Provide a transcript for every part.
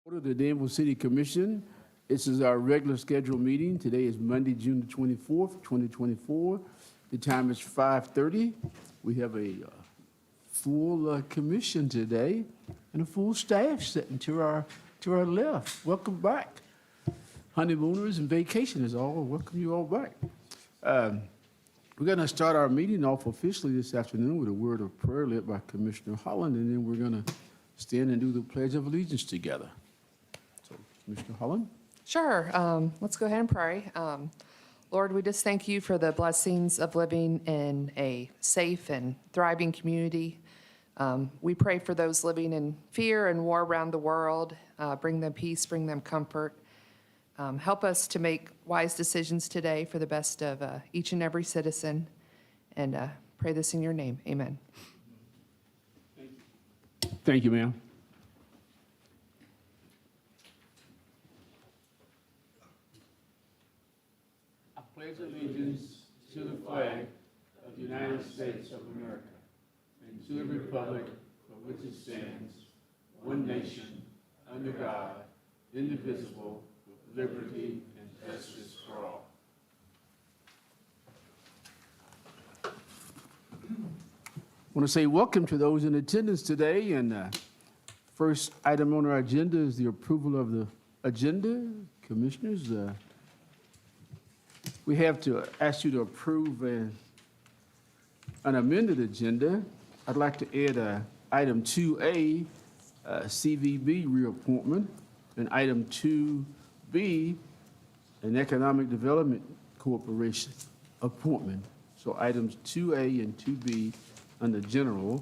Order the Danville City Commission. This is our regular scheduled meeting. Today is Monday, June the 24th, 2024. The time is 5:30. We have a full commission today and a full staff sitting to our left. Welcome back. Honeymooners and vacationers, all welcome you all back. We're going to start our meeting off officially this afternoon with a word of prayer led by Commissioner Holland, and then we're going to stand and do the Pledge of Allegiance together. So, Commissioner Holland? Sure. Let's go ahead and pray. Lord, we just thank you for the blessings of living in a safe and thriving community. We pray for those living in fear and war around the world. Bring them peace, bring them comfort. Help us to make wise decisions today for the best of each and every citizen. And pray this in your name. Amen. Thank you, ma'am. I pledge allegiance to the flag of the United States of America and to the republic for which it stands, one nation, under God, indivisible, with liberty and justice for all. I want to say welcome to those in attendance today, and first item on our agenda is the approval of the agenda. Commissioners, we have to ask you to approve an amended agenda. I'd like to add item 2A, CVB reappointment, and item 2B, an Economic Development Corporation appointment. So items 2A and 2B under general.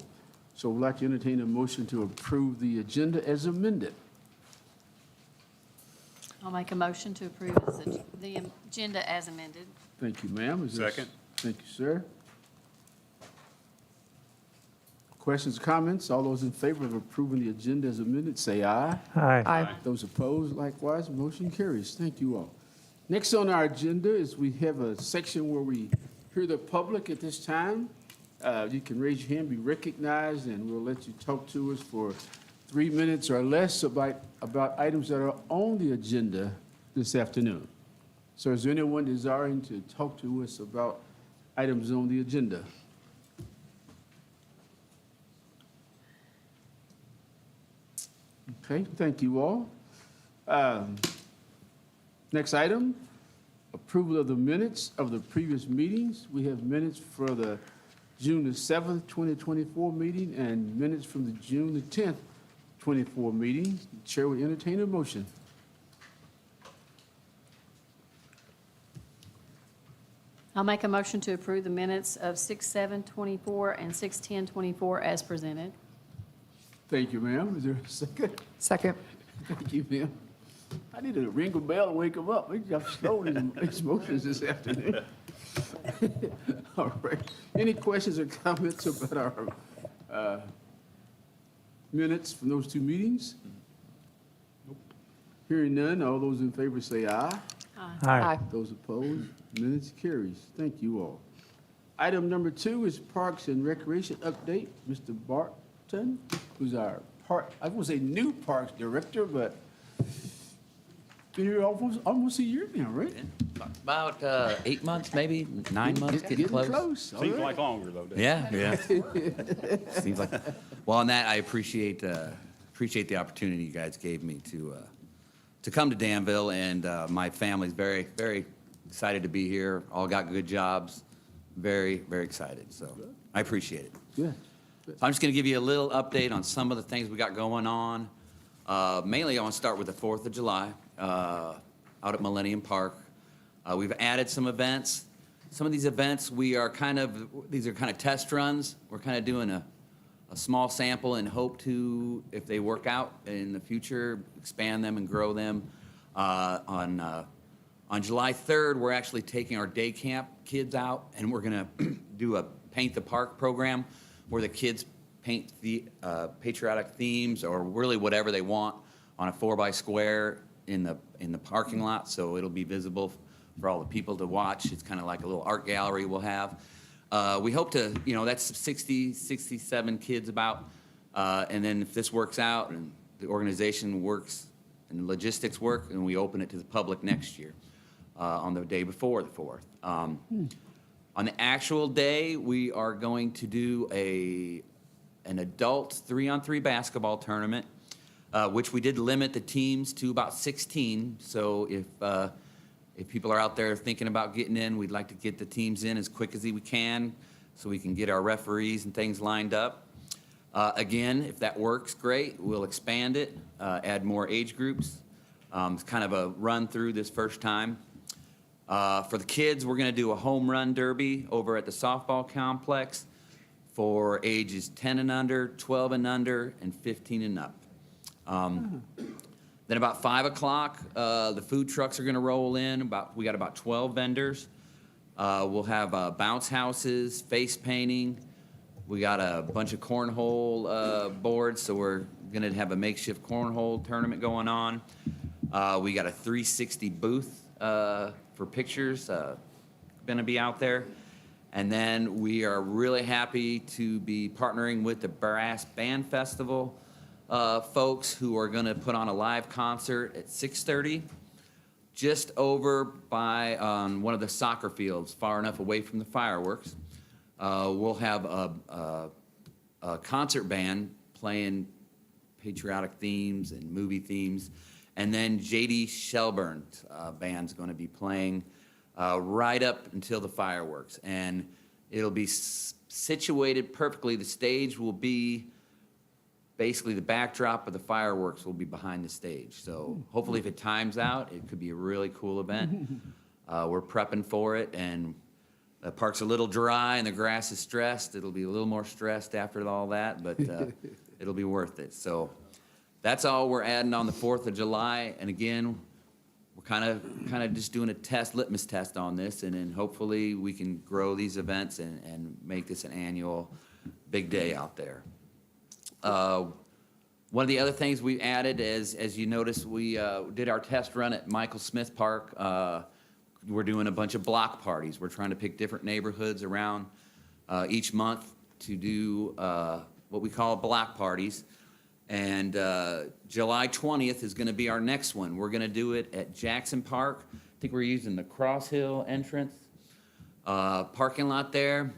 So we'd like to entertain a motion to approve the agenda as amended. I'll make a motion to approve the agenda as amended. Thank you, ma'am. Second. Thank you, sir. Questions, comments? All those in favor of approving the agenda as amended, say aye. Aye. Those opposed, likewise, motion carries. Thank you all. Next on our agenda is we have a section where we hear the public at this time. You can raise your hand, be recognized, and we'll let you talk to us for 3 minutes or less about items that are on the agenda this afternoon. So is there anyone desiring to talk to us about items on the agenda? Okay, thank you all. Next item, approval of the minutes of the previous meetings. We have minutes for the June the 7th, 2024 meeting and minutes from the June the 10th, 24 meeting. The chair will entertain a motion. I'll make a motion to approve the minutes of 6/7/24 and 6/10/24 as presented. Thank you, ma'am. Is there a second? Second. Thank you, ma'am. I need to ring a bell and wake them up. We got slow these motions this afternoon. All right. Any questions or comments about our minutes from those two meetings? Nope. Hearing none, all those in favor say aye. Aye. Those opposed, minutes carries. Thank you all. Item number 2 is Parks and Recreation update. Mr. Barton, who's our I won't say new Parks Director, but been here almost a year now, right? About 8 months, maybe 9 months, getting close. All Seems right. like longer, though, doesn't it? Yeah. Seems like. Well, on that, I appreciate the opportunity you guys gave me to come to Danville, and my family's very, very excited to be here. All got good jobs. Very, very excited. So I appreciate it. Yeah. So I'm just going to give you a little update on some of the things we got going on. Mainly, I want to start with the 4th of July out at Millennium Park. We've added some events. Some of these events, these are kind of test runs. We're kind of doing a small sample and hope to, if they work out in the future, expand them and grow them. On July 3rd, we're actually taking our day camp kids out, and we're going to do a Paint the Park program where the kids paint the patriotic themes or really whatever they want on a 4x square in the parking lot, so it'll be visible for all the people to watch. It's kind of like a little art gallery we'll have. We hope to, that's 67 kids about, and then if this works out and the organization works and logistics work, and we open it to the public next year on the day before the 4th. On the actual day, we are going to do an adult 3-on-3 basketball tournament, which we did limit the teams to about 16. So if people are out there thinking about getting in, we'd like to get the teams in as quick as we can so we can get our referees and things lined up. Again, if that works, great. We'll expand it, add more age groups. It's kind of a run through this first time. For the kids, we're going to do a home run derby over at the softball complex for ages 10 and under, 12 and under, and 15 and up. Then about 5 o'clock, the food trucks are going to roll in. We got about 12 vendors. We'll have bounce houses, face painting. We got a bunch of cornhole boards, so we're going to have a makeshift cornhole tournament going on. We got a 360 booth for pictures going to be out there. And then we are really happy to be partnering with the Brass Band Festival folks who are going to put on a live concert at 6:30 just over by one of the soccer fields, far enough away from the fireworks. We'll have a concert band playing patriotic themes and movie themes. And then J.D. Shelburn's band's going to be playing right up until the fireworks. And it'll be situated perfectly. The stage will be basically the backdrop of the fireworks will be behind the stage. So hopefully if it times out, it could be a really cool event. We're prepping for it, and the park's a little dry and the grass is stressed. It'll be a little more stressed after all that, but it'll be worth it. So that's all we're adding on the 4th of July. And again, we're kind of just doing a litmus test on this, and then hopefully we can grow these events and make this an annual big day out there. One of the other things we added is, as you noticed, we did our test run at Michael Smith Park. We're doing a bunch of block parties. We're trying to pick different neighborhoods around each month to do what we call block parties. And July 20th is going to be our next one. We're going to do it at Jackson Park. I think we're using the Cross Hill entrance parking lot there.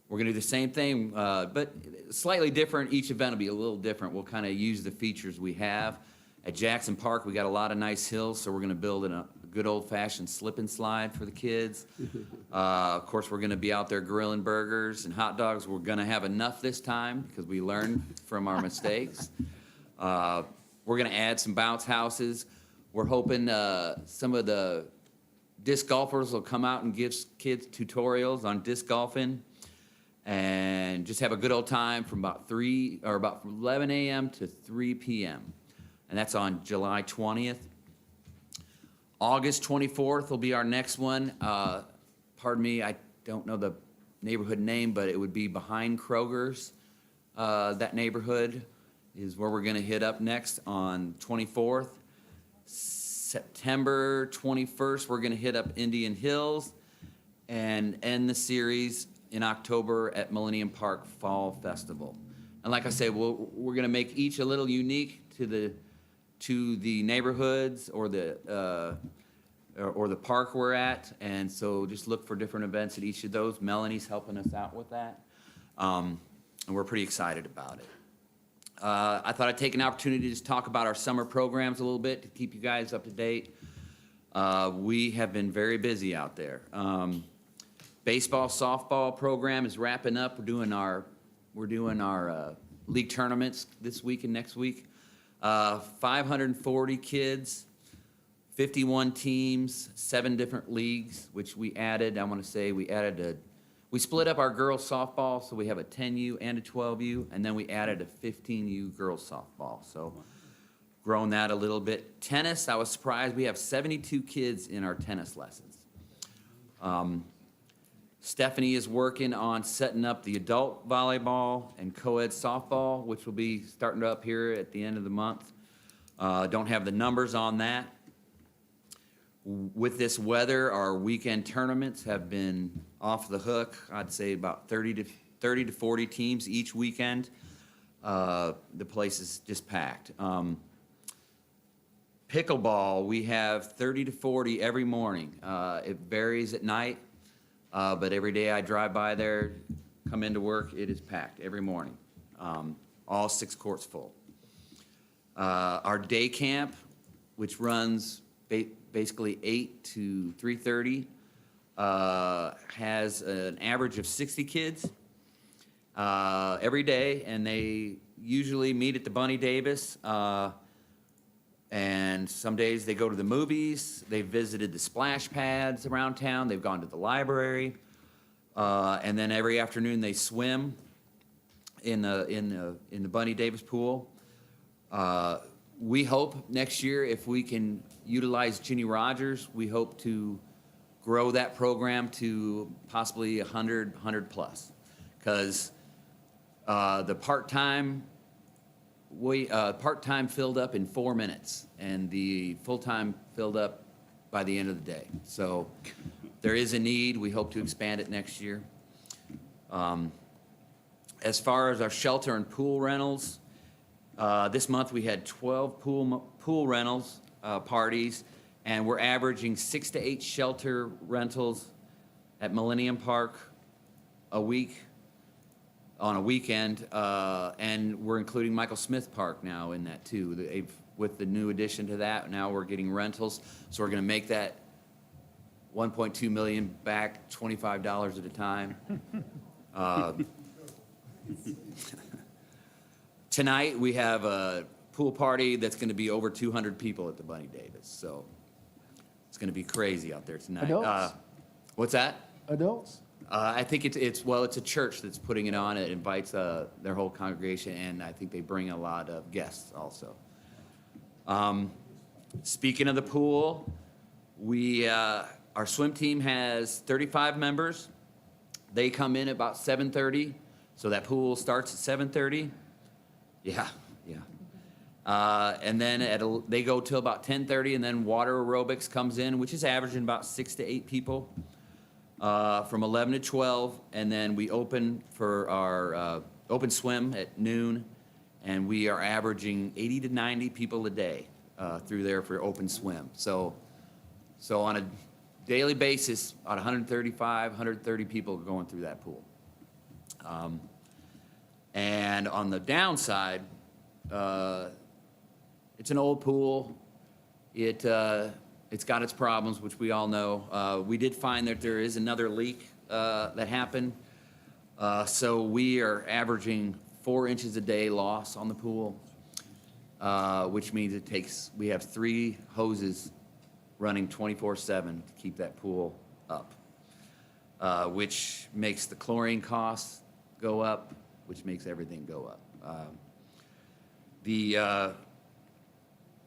We're going to do the same thing, but slightly different. Each event will be a little different. We'll kind of use the features we have. At Jackson Park, we got a lot of nice hills, so we're going to build in a good old-fashioned slip and slide for the kids. Of course, we're going to be out there grilling burgers and hot dogs. We're going to have enough this time because we learned from our mistakes. We're going to add some bounce houses. We're hoping some of the disc golfers will come out and give kids tutorials on disc golfing and just have a good old time from about 11 a.m. to 3 p.m. And that's on July 20th. August 24th will be our next one. Pardon me, I don't know the neighborhood name, but it would be behind Kroger's. That neighborhood is where we're going to hit up next on 24th. September 21st, we're going to hit up Indian Hills and end the series in October at Millennium Park Fall Festival. And like I say, we're going to make each a little unique to the neighborhoods or the park we're at, and so just look for different events at each of those. Melanie's helping us out with that, and we're pretty excited about it. I thought I'd take an opportunity to just talk about our summer programs a little bit to keep you guys up to date. We have been very busy out there. Baseball, softball program is wrapping up. We're doing our league tournaments this week and next week. 540 kids, 51 teams, 7 different leagues, which we added. I want to say we split up our girls softball, so we have a 10U and a 12U, and then we added a 15U girls softball. So grown that a little bit. Tennis, I was surprised. We have 72 kids in our tennis lessons. Stephanie is working on setting up the adult volleyball and co-ed softball, which will be starting up here at the end of the month. Don't have the numbers on that. With this weather, our weekend tournaments have been off the hook. I'd say about 30 to 40 teams each weekend. The place is just packed. Pickleball, we have 30 to 40 every morning. It varies at night, but every day I drive by there, come into work, it is packed every morning. All 6 courts full. Our day camp, which runs basically 8 to 3:30, has an average of 60 kids every day, and they usually meet at the Bunny Davis. And some days they go to the movies. They've visited the splash pads around town. They've gone to the library, and then every afternoon they swim in the Bunny Davis pool. We hope next year, if we can utilize Ginny Rogers, we hope to grow that program to possibly 100 plus, because the part-time filled up in 4 minutes, and the full-time filled up by the end of the day. So there is a need. We hope to expand it next year. As far as our shelter and pool rentals, this month we had 12 pool rentals parties, and we're averaging 6 to 8 shelter rentals at Millennium Park a week on a weekend, and we're including Michael Smith Park now in that too. With the new addition to that, now we're getting rentals, so we're going to make that $1.2 million back $25 at a time. Tonight we have a pool party that's going to be over 200 people at the Bunny Davis, so it's going to be crazy out there tonight. Adults? What's that? Adults? I think it's a church that's putting it on. It invites their whole congregation, and I think they bring a lot of guests also. Speaking of the pool, our swim team has 35 members. They come in about 7:30, so that pool starts at 7:30. Yeah. And then they go till about 10:30, and then water aerobics comes in, which is averaging about 6 to 8 people. From 11 to 12, and then we open for our open swim at noon, and we are averaging 80 to 90 people a day through there for open swim. So on a daily basis, about 130 people going through that pool. And on the downside, it's an old pool. It's got its problems, which we all know. We did find that there is another leak that happened. So we are averaging 4 inches a day loss on the pool, which means we have 3 hoses running 24/7 to keep that pool up, which makes the chlorine costs go up, which makes everything go up.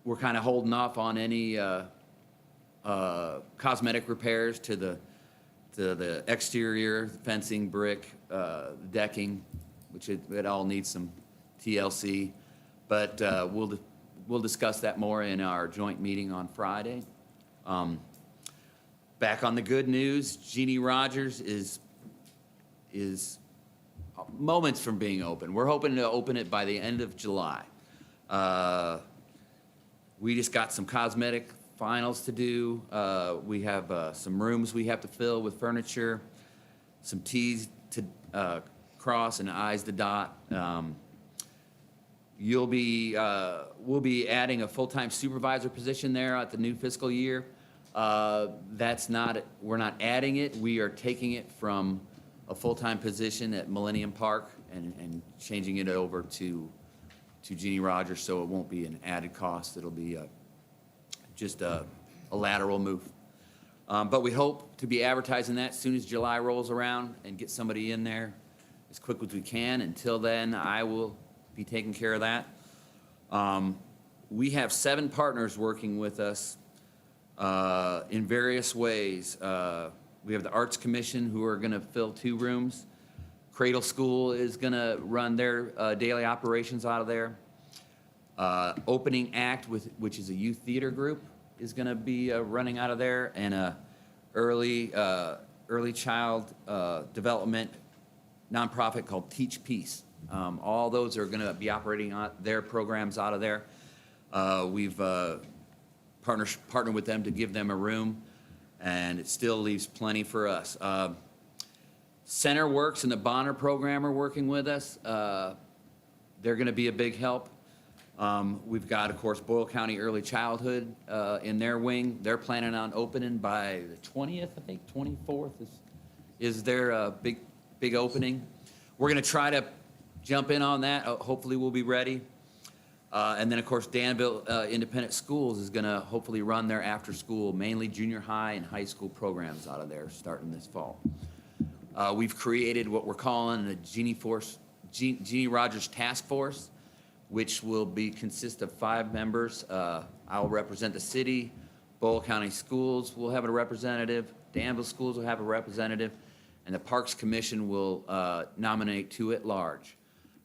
We're kind of holding off on any cosmetic repairs to the exterior, fencing, brick, decking, which it all needs some TLC. But we'll discuss that more in our joint meeting on Friday. Back on the good news, Ginny Rogers is moments from being open. We're hoping to open it by the end of July. We just got some cosmetic finals to do. We have some rooms we have to fill with furniture, some T's to cross and I's to dot. We'll be adding a full-time supervisor position there at the new fiscal year. We're not adding it. We are taking it from a full-time position at Millennium Park and changing it over to Ginny Rogers, so it won't be an added cost. It'll be just a lateral move. But we hope to be advertising that as soon as July rolls around and get somebody in there as quick as we can. Until then, I will be taking care of that. We have 7 partners working with us in various ways. We have the Arts Commission, who are going to fill 2 rooms. Cradle School is going to run their daily operations out of there. Opening Act, which is a youth theater group, is going to be running out of there, and a early child development nonprofit called Teach Peace. All those are going to be operating their programs out of there. We've partner with them to give them a room, and it still leaves plenty for us. Center Works and the Bonner program are working with us. They're going to be a big help. We've got, of course, Boyle County Early Childhood in their wing. They're planning on opening by the 20th, I think, 24th is their big opening. We're going to try to jump in on that. Hopefully we'll be ready. And then, of course, Danville Independent Schools is going to hopefully run their after-school, mainly junior high and high school programs out of there starting this fall. We've created what we're calling the Jeannie Rogers Task Force, which will consist of 5 members. I'll represent the city. Boyle County Schools will have a representative. Danville Schools will have a representative. And the Parks Commission will nominate 2 at large.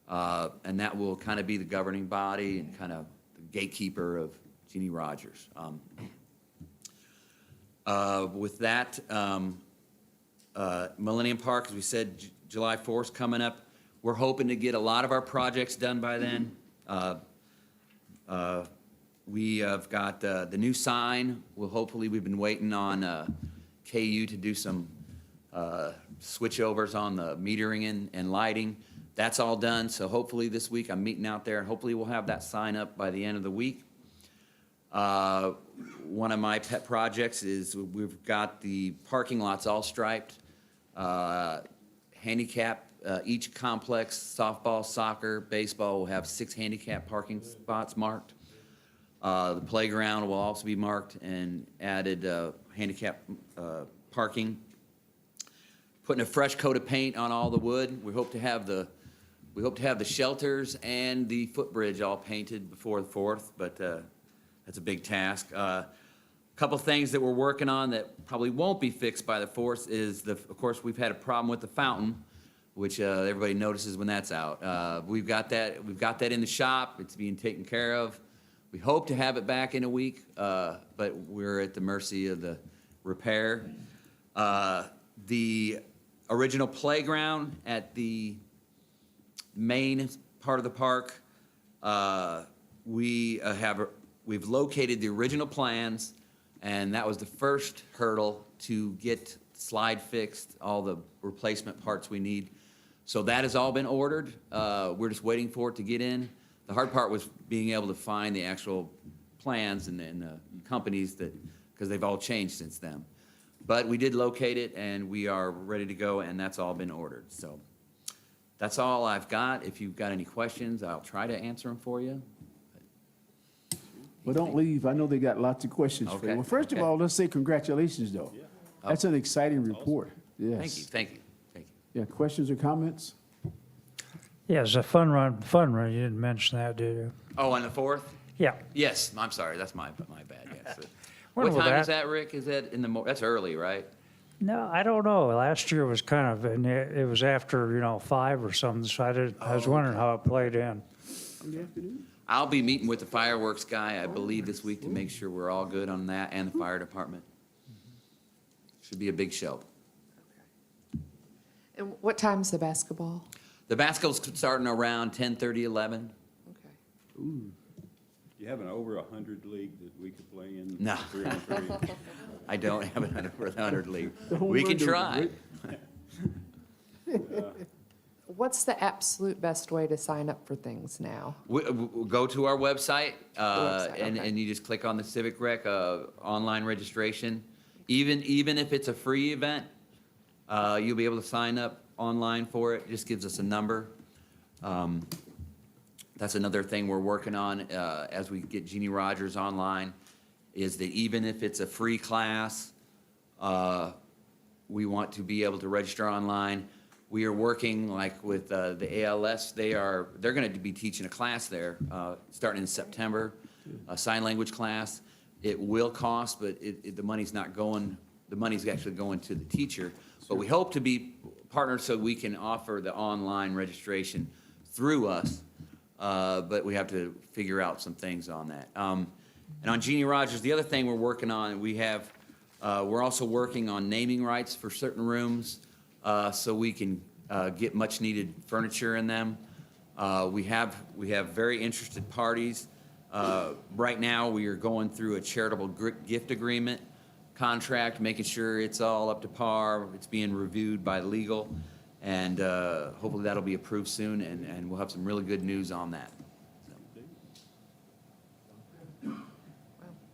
And that will kind of be the governing body and kind of the gatekeeper of Jeannie Rogers. With that, Millennium Park, as we said, July 4th coming up. We're hoping to get a lot of our projects done by then. We have got the new sign. We've been waiting on KU to do some switchovers on the metering and lighting. That's all done, so hopefully this week I'm meeting out there, and hopefully we'll have that sign up by the end of the week. One of my pet projects is we've got the parking lots all striped. Handicap, each complex, softball, soccer, baseball will have 6 handicap parking spots marked. The playground will also be marked and added handicap parking. Putting a fresh coat of paint on all the wood. We hope to have the shelters and the footbridge all painted before the 4th, but that's a big task. Couple things that we're working on that probably won't be fixed by the 4th is, of course, we've had a problem with the fountain, which everybody notices when that's out. We've got that in the shop. It's being taken care of. We hope to have it back in a week, but we're at the mercy of the repair. The original playground at the main part of the park, we've located the original plans, and that was the first hurdle to get slide fixed, all the replacement parts we need. So that has all been ordered. We're just waiting for it to get in. The hard part was being able to find the actual plans and companies because they've all changed since then. But we did locate it, and we are ready to go, and that's all been ordered. So that's all I've got. If you've got any questions, I'll try to answer them for you. Well, don't leave. I know they got lots of questions for Okay. you. Well, first of all, let's say congratulations, though. That's an exciting report. Yes. Thank you. Yeah, questions or comments? Yeah, it's a fun run. You didn't mention that, did you? Oh, on the 4th? Yeah. Yes, I'm sorry. That's my bad. Yes. When What will time is that- that, Rick? Is that that's early, right? No, I don't know. Last year was kind of, and it was after, 5 or something, so I was wondering how it played in. In the afternoon? I'll be meeting with the fireworks guy, I believe, this week to make sure we're all good on that, and the fire department. Should be a big show. And what time's the basketball? The basketball's starting around 10:30, 11. Okay. Ooh, You have an over 100 league that we could play in? No. 3-on-3? I don't have a 100 league. The home We run can try. What's the absolute best way to sign up for things now? We'll go to our website, website, okay. and you just click on the Civic Rec online registration. Even if it's a free event, you'll be able to sign up online for it. It just gives us a number. That's another thing we're working on as we get Jeannie Rogers online, is that even if it's a free class, we want to be able to register online. We are working like with the ALS. They're going to be teaching a class there starting in September, a sign language class. It will cost, but the money's not going. The money's actually going to the teacher. But we hope to be partners so we can offer the online registration through us. But we have to figure out some things on that. And on Jeannie Rogers, the other thing we're working on, we're also working on naming rights for certain rooms so we can get much needed furniture in them. We have very interested parties Right now, we are going through a charitable gift agreement contract, making sure it's all up to par. It's being reviewed by legal, and hopefully that'll be approved soon, and we'll have some really good news on that. Well,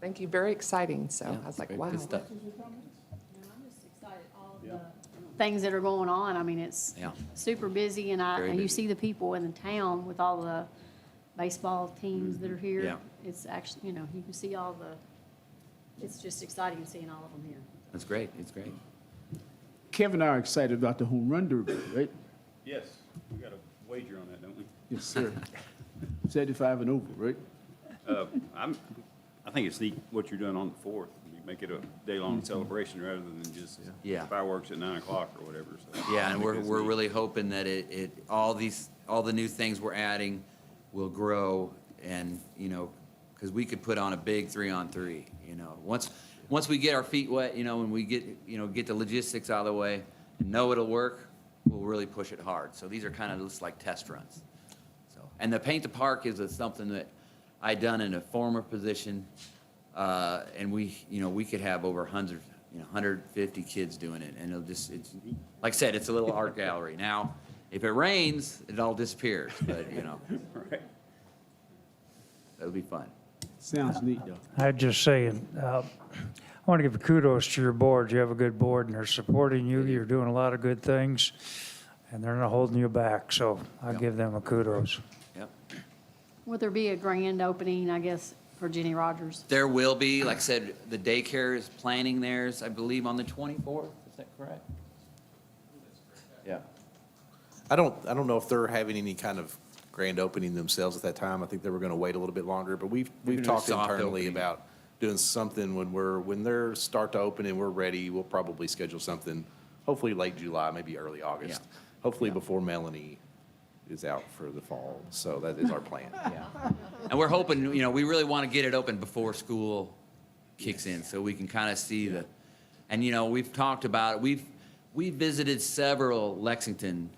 thank you, very exciting, so Yeah, I was like, good- wow. good stuff. I'm just excited, all of the things that are going on. I mean, it's Yeah. super busy, and Very and you busy. see the people in the town with all the baseball teams that are here. Yeah. It's actually, you can see all the, it's just exciting seeing all of them here. That's great, it's great. Kevin and I are excited about the home run derby, right? Yes, we got a wager on that, don't we? Yes, sir. 75 and over, right? I think it's neat what you're doing on the 4th. You make it a day-long celebration rather than just Yeah. fireworks at 9 o'clock or whatever, so. Yeah, I and think we're, that's we're neat. really hoping that all the new things we're adding will grow and, because we could put on a big 3-on-3, Once we get our feet wet, and we get the logistics out of the way and know it'll work, we'll really push it hard. So these are kind of just like test runs. So, and the Paint the Park is something that I done in a former position, and we could have over 150 kids doing it, and it's like I said, it's a little art gallery. Now, if it rains, it all disappears, but Right. it'll be fun. Sounds neat, though. I'd just say, I want to give kudos to your board. You have a good board, and they're supporting you. You're doing a lot of good things, and they're not holding you back, so I Yep. give them a kudos. Yep. Would there be a grand opening, I guess, for Jenny Rogers? There will be, like I said, the daycare is planning theirs, I believe, on the 24th. Is that correct? Yeah. I don't know if they're having any kind of grand opening themselves at that time. I think they were going to wait a little bit longer, but we've doing a talked soft internally opening. about doing something when they're start to open and we're ready. We'll probably schedule something, hopefully late July, maybe early August. Yeah. Hopefully before Melanie is out for the fall. So that is our plan. Yeah. And we're hoping, we really want to get it open before school kicks in, so we can kind of see and, we've talked about, we visited several Lexington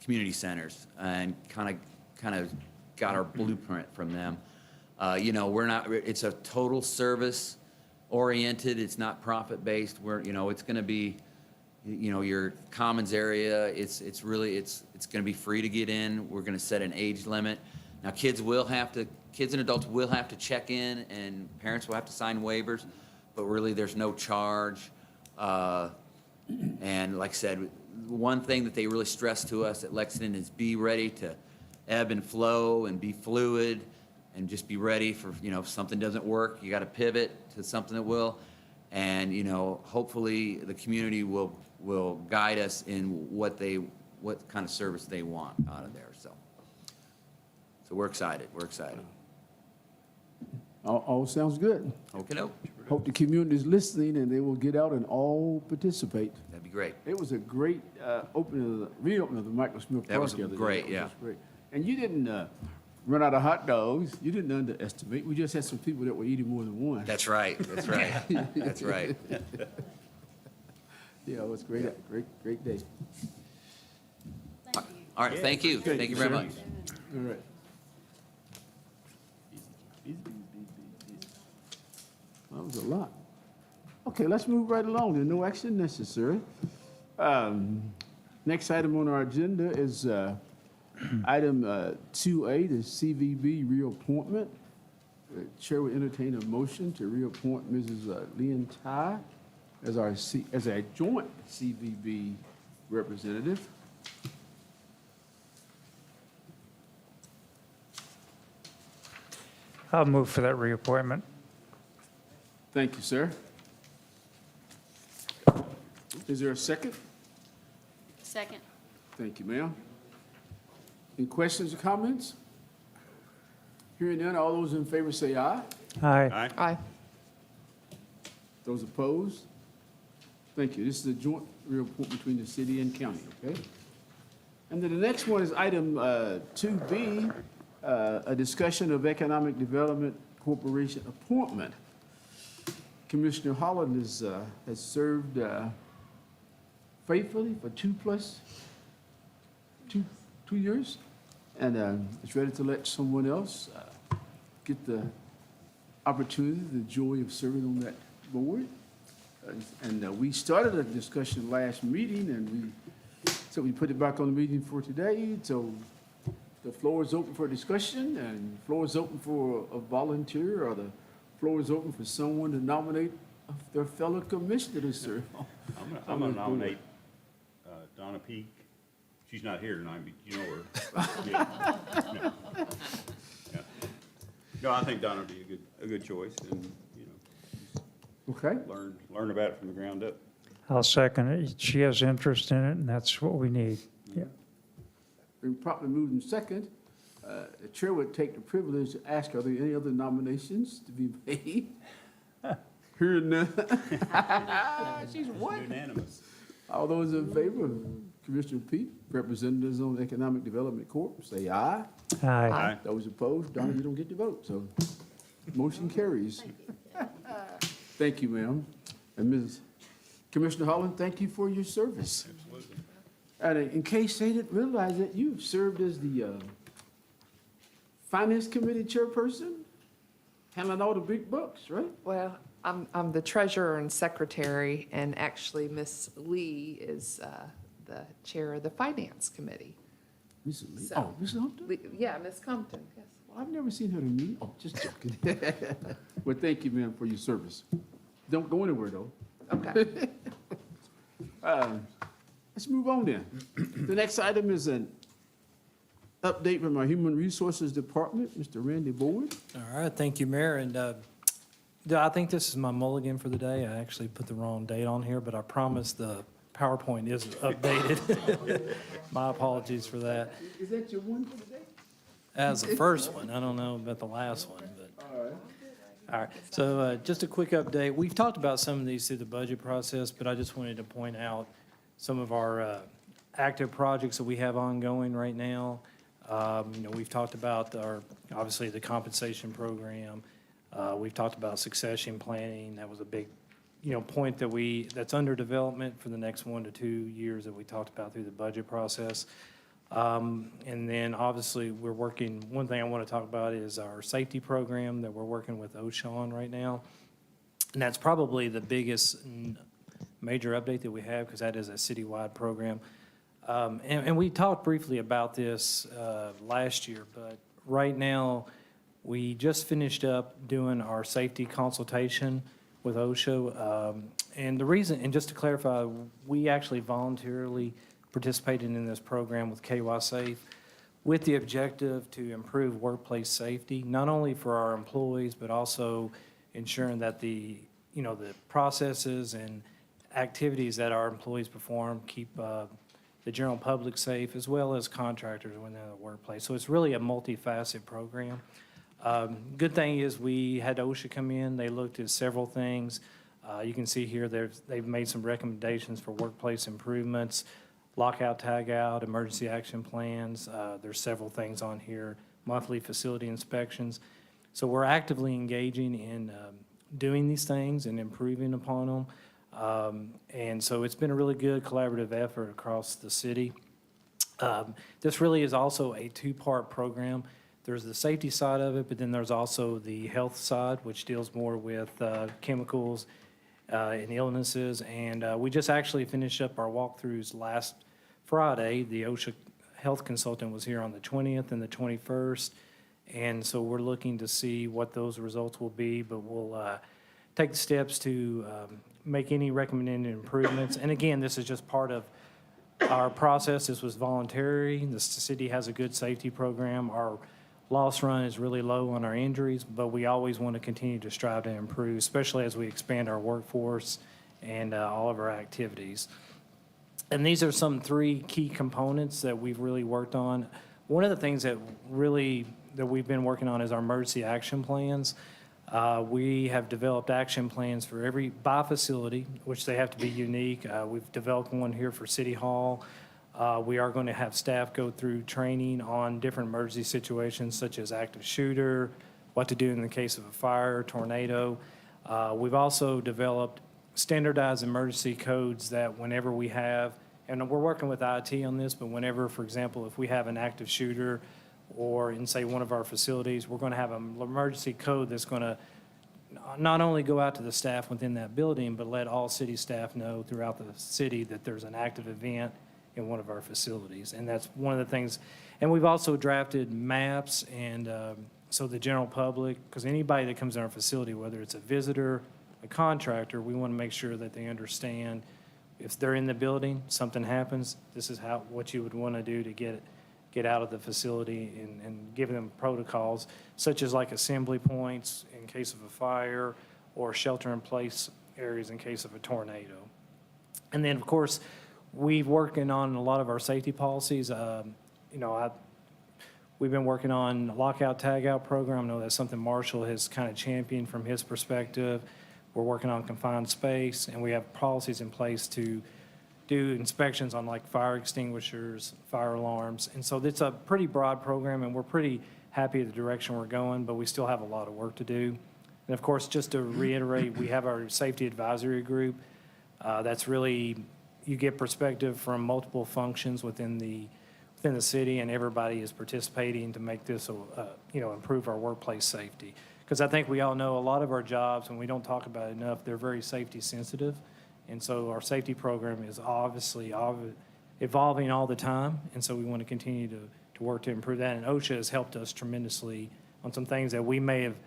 community centers and kind of got our blueprint from them. It's a total service oriented, it's not profit based, it's going to be, your commons area, it's going to be free to get in. We're going to set an age limit. Now, kids and adults will have to check in, and parents will have to sign waivers, but really there's no charge. And like I said, one thing that they really stress to us at Lexington is be ready to ebb and flow and be fluid and just be ready for, if something doesn't work, you got to pivot to something that will. And, hopefully the community will guide us in what kind of service they want out of there, so we're excited, All sounds good. Okey-doke, Hope the community is listening and they will get out and all participate. that'd be great. It was a great reopening of the Michael Smith Park. That was the other day. great, It was yeah. just great. And you didn't run out of hot dogs. You didn't underestimate. We just had some people that were eating more than one. That's right, that's right. Yeah, it was great day. All right, thank you very much. All right. That was a lot. Okay, let's move right along. There's no action necessary. Next item on our agenda is item 2A, the CVB reappointment. The Chair will entertain a motion to reappoint Mrs. Leon Tai as our joint CVB representative. I'll move for that reappointment. Thank you, sir. Is there a second? Second. Thank you, ma'am. Any questions or comments? Hearing none, all those in favor say aye. Aye. Aye. Those opposed? Thank you. This is a joint reappointment between the city and county, okay? And then the next one is item 2B, a discussion of Economic Development Corporation appointment. Commissioner Holland has served faithfully for 2 years, and is ready to let someone else get the opportunity, the joy of serving on that board. And we started a discussion last meeting, and so we put it back on the meeting for today. So the floor is open for discussion, and the floor is open for a volunteer, or the floor is open for someone to nominate their fellow commissioner to serve. I'm gonna nominate Donna Peak. She's not here tonight, but you know her. Yeah. Yeah. No, I think Donna would be a good choice, and, you know, Okay, learn about it from the ground up. I'll second it. She has interest in it, and that's what we need. Yeah. been properly moved in second. The chair would take the privilege to ask, are there any other nominations to be made? Hearing none. She's what? Unanimous. All those in favor of Commissioner Pete, representatives on Economic Development Corp., say aye. Aye. Aye. Those opposed, Donna, you don't get to vote, so motion carries. Thank you, ma'am. And Ms. Commissioner Holland, thank you for your service. Absolutely. And in case they didn't realize that, you've served as the Finance Committee chairperson, handling all the big bucks, right? Well, I'm the treasurer and secretary, and actually Miss Lee is the chair of the finance committee. Ms. Lee. So- Oh, Ms. Humpton? Yeah, Miss Compton, yes. Well, I've never seen her to meet. Oh, just joking. Well, thank you, ma'am, for your service. Don't go anywhere, though. Okay. Let's move on then. The next item is an update from our Human Resources Department, Mr. Randy Boyd. All right, thank you, Mayor. And I think this is my mulligan for the day. I actually put the wrong date on here, but I promise the PowerPoint is updated. My apologies for that. Is that your one for today? As the first one, I don't know about the last one, but. All right, so just a quick update. We've talked about some of these through the budget process, but I just wanted to point out some of our active projects that we have ongoing right now. We've talked about obviously the compensation program. We've talked about succession planning. That was a big, point that's under development for the next 1 to 2 years that we talked about through the budget process. And then obviously one thing I want to talk about is our safety program that we're working with OSHA on right now. And that's probably the biggest major update that we have, because that is a citywide program. And we talked briefly about this last year, but right now, we just finished up doing our safety consultation with OSHA. And the reason, and just to clarify, we actually voluntarily participated in this program with KY Safe with the objective to improve workplace safety, not only for our employees, but also ensuring that the processes and activities that our employees perform keep the general public safe, as well as contractors when they're in the workplace. So it's really a multifaceted program. Good thing is we had OSHA come in. They looked at several things. You can see here they've made some recommendations for workplace improvements, lockout, tagout, emergency action plans. There's several things on here, monthly facility inspections. So we're actively engaging in doing these things and improving upon them. And so it's been a really good collaborative effort across the city. This really is also a two-part program. There's the safety side of it, but then there's also the health side, which deals more with chemicals and illnesses. And we just actually finished up our walkthroughs last Friday. The OSHA health consultant was here on the 20th and the 21st. And so we're looking to see what those results will be, but we'll take the steps to make any recommended improvements. And again, this is just part of our process. This was voluntary. The city has a good safety program. Our loss run is really low on our injuries, but we always want to continue to strive to improve, especially as we expand our workforce and all of our activities. And these are some 3 key components that we've really worked on. One of the things that we've been working on is our emergency action plans. We have developed action plans for by facility, which they have to be unique. We've developed one here for City Hall. We are going to have staff go through training on different emergency situations, such as active shooter, what to do in the case of a fire, tornado. We've also developed standardized emergency codes that whenever we have, and we're working with IT on this, but whenever, for example, if we have an active shooter or in, say, one of our facilities, we're going to have an emergency code that's going to not only go out to the staff within that building, but let all city staff know throughout the city that there's an active event in one of our facilities. And that's one of the things. And we've also drafted maps, and so the general public, because anybody that comes in our facility, whether it's a visitor, a contractor, we want to make sure that they understand if they're in the building, something happens, this is what you would want to do to get out of the facility, and give them protocols, such as like assembly points in case of a fire, or shelter-in-place areas in case of a tornado. And then, of course, we've working on a lot of our safety policies. We've been working on lockout, tagout program. I know that's something Marshall has kind of championed from his perspective. We're working on confined space, and we have policies in place to do inspections on like fire extinguishers, fire alarms. And so it's a pretty broad program, and we're pretty happy with the direction we're going, but we still have a lot of work to do. And of course, just to reiterate, we have our safety advisory group. That's really, you get perspective from multiple functions within the city, and everybody is participating to make this, improve our workplace safety. Because I think we all know a lot of our jobs, and we don't talk about it enough, they're very safety sensitive. And so our safety program is obviously evolving all the time, and so we want to continue to work to improve that. And OSHA has helped us tremendously on some things that we may have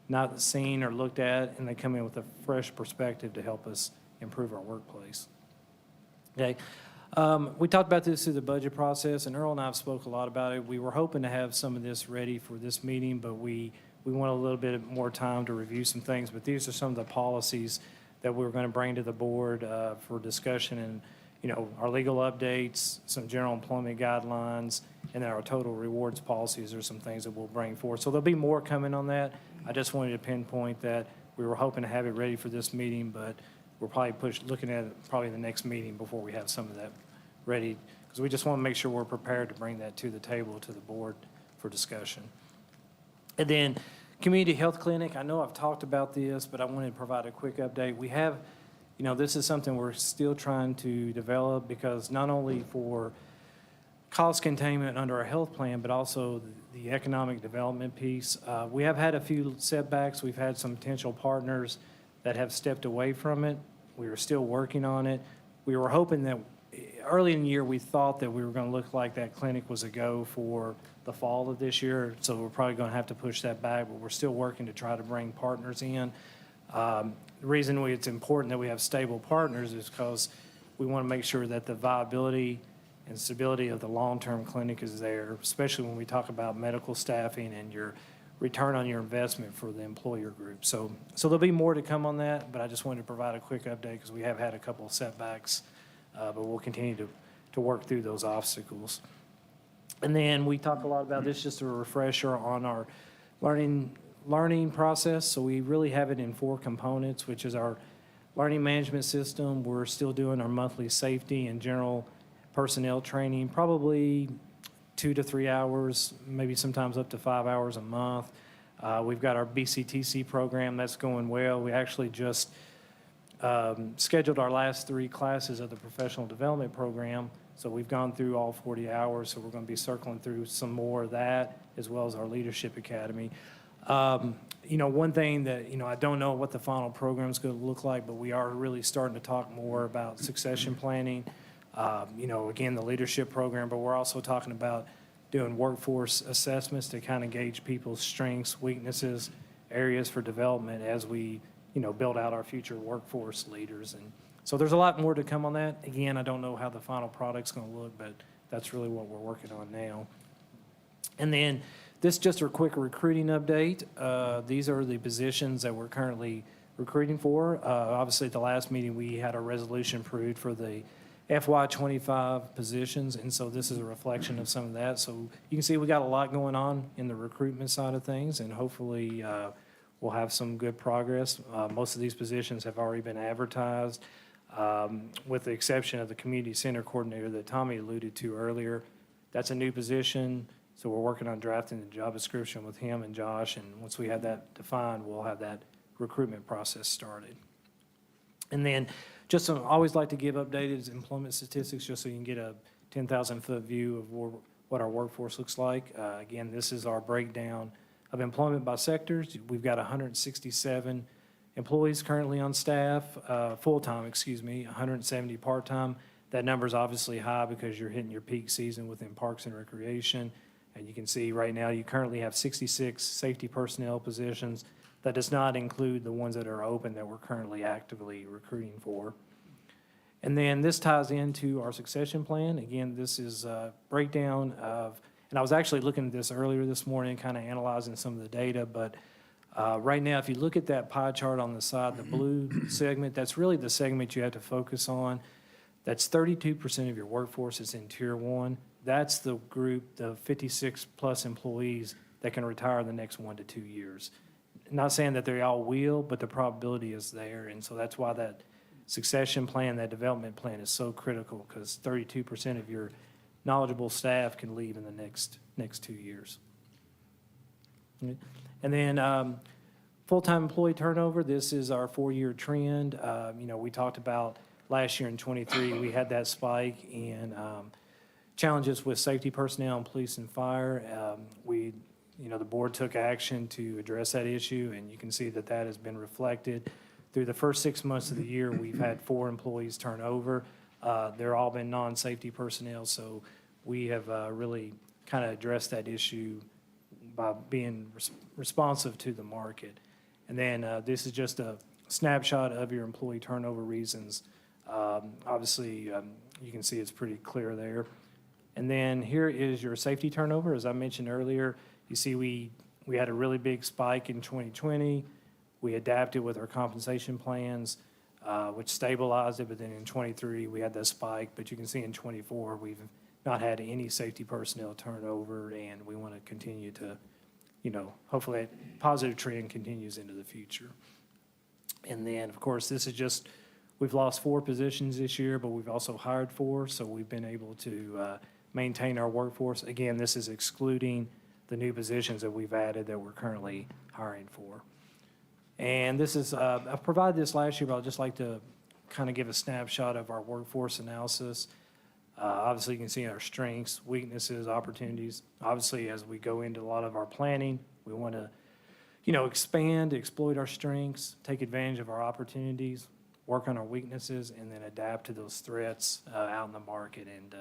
not seen or looked at, and they come in with a fresh perspective to help us improve our workplace. Okay. We talked about this through the budget process, and Earl and I have spoke a lot about it. We were hoping to have some of this ready for this meeting, but we want a little bit more time to review some things. But these are some of the policies that we're going to bring to the board for discussion, and our legal updates, some general employment guidelines, and then our total rewards policies are some things that we'll bring forward. So there'll be more coming on that. I just wanted to pinpoint that we were hoping to have it ready for this meeting, but we're probably looking at it probably the next meeting before we have some of that ready, because we just want to make sure we're prepared to bring that to the table, to the board for discussion. And then community health clinic, I know I've talked about this, but I wanted to provide a quick update. We have, this is something we're still trying to develop, because not only for cost containment under our health plan, but also the economic development piece. We have had a few setbacks. We've had some potential partners that have stepped away from it. We are still working on it. We were hoping that early in the year, we thought that we were going to look like that clinic was a go for the fall of this year. So we're probably going to have to push that back, but we're still working to try to bring partners in. The reason it's important that we have stable partners is because we want to make sure that the viability and stability of the long-term clinic is there, especially when we talk about medical staffing and your return on your investment for the employer group. So there'll be more to come on that, but I just wanted to provide a quick update because we have had a couple of setbacks, but we'll continue to work through those obstacles. And then we talk a lot about this, just a refresher on our learning process. So we really have it in 4 components, which is our learning management system. We're still doing our monthly safety and general personnel training, probably 2 to 3 hours, maybe sometimes up to 5 hours a month. We've got our BCTC program that's going well. We actually just scheduled our last 3 classes of the professional development program. So we've gone through all 40 hours, so we're going to be circling through some more of that, as well as our leadership academy. One thing that, I don't know what the final program is going to look like, but we are really starting to talk more about succession planning. Again, the leadership program, but we're also talking about doing workforce assessments to kind of gauge people's strengths, weaknesses, areas for development as we, build out our future workforce leaders. And so there's a lot more to come on that. Again, I don't know how the final product's going to look, but that's really what we're working on now. And then this is just a quick recruiting update. These are the positions that we're currently recruiting for. Obviously, at the last meeting, we had a resolution approved for the FY25 positions, and so this is a reflection of some of that. So you can see we got a lot going on in the recruitment side of things, and hopefully we'll have some good progress. Most of these positions have already been advertised, with the exception of the community center coordinator that Tommy alluded to earlier. That's a new position, so we're working on drafting the job description with him and Josh, and once we have that defined, we'll have that recruitment process started. And then just I always like to give updated employment statistics just so you can get a 10,000-foot view of what our workforce looks like. Again, this is our breakdown of employment by sectors. We've got 167 employees currently on staff, full-time, 170 part-time. That number is obviously high because you're hitting your peak season within Parks and Recreation. And you can see right now, you currently have 66 safety personnel positions. That does not include the ones that are open that we're currently actively recruiting for. And then this ties into our succession plan. Again, this is a breakdown of, and I was actually looking at this earlier this morning, kind of analyzing some of the data, but right now, if you look at that pie chart on the side, the blue segment, that's really the segment you have to focus on. That's 32% of your workforce is in Tier 1. That's the group, the 56-plus employees that can retire in the next 1 to 2 years. Not saying that they all will, but the probability is there, and so that's why that succession plan, that development plan is so critical, because 32% of your knowledgeable staff can leave in the next 2 years. And then full-time employee turnover, this is our 4-year trend. We talked about last year in '23, we had that spike in challenges with safety personnel and police and fire. The board took action to address that issue, and you can see that that has been reflected. Through the first 6 months of the year, we've had 4 employees turn over. They're all been non-safety personnel, so we have really kind of addressed that issue by being responsive to the market. And then this is just a snapshot of your employee turnover reasons. Obviously, you can see it's pretty clear there. And then here is your safety turnover. As I mentioned earlier, you see we had a really big spike in 2020. We adapted with our compensation plans, which stabilized it, but then in '23, we had that spike. But you can see in '24, we've not had any safety personnel turnover, and we want to continue to, hopefully that positive trend continues into the future. And then, of course, this is just, we've lost 4 positions this year, but we've also hired 4, so we've been able to maintain our workforce. Again, this is excluding the new positions that we've added that we're currently hiring for. And this is, I provided this last year, but I'd just like to kind of give a snapshot of our workforce analysis. Obviously, you can see our strengths, weaknesses, opportunities. Obviously, as we go into a lot of our planning, we want to, expand, exploit our strengths, take advantage of our opportunities, work on our weaknesses, and then adapt to those threats out in the market. And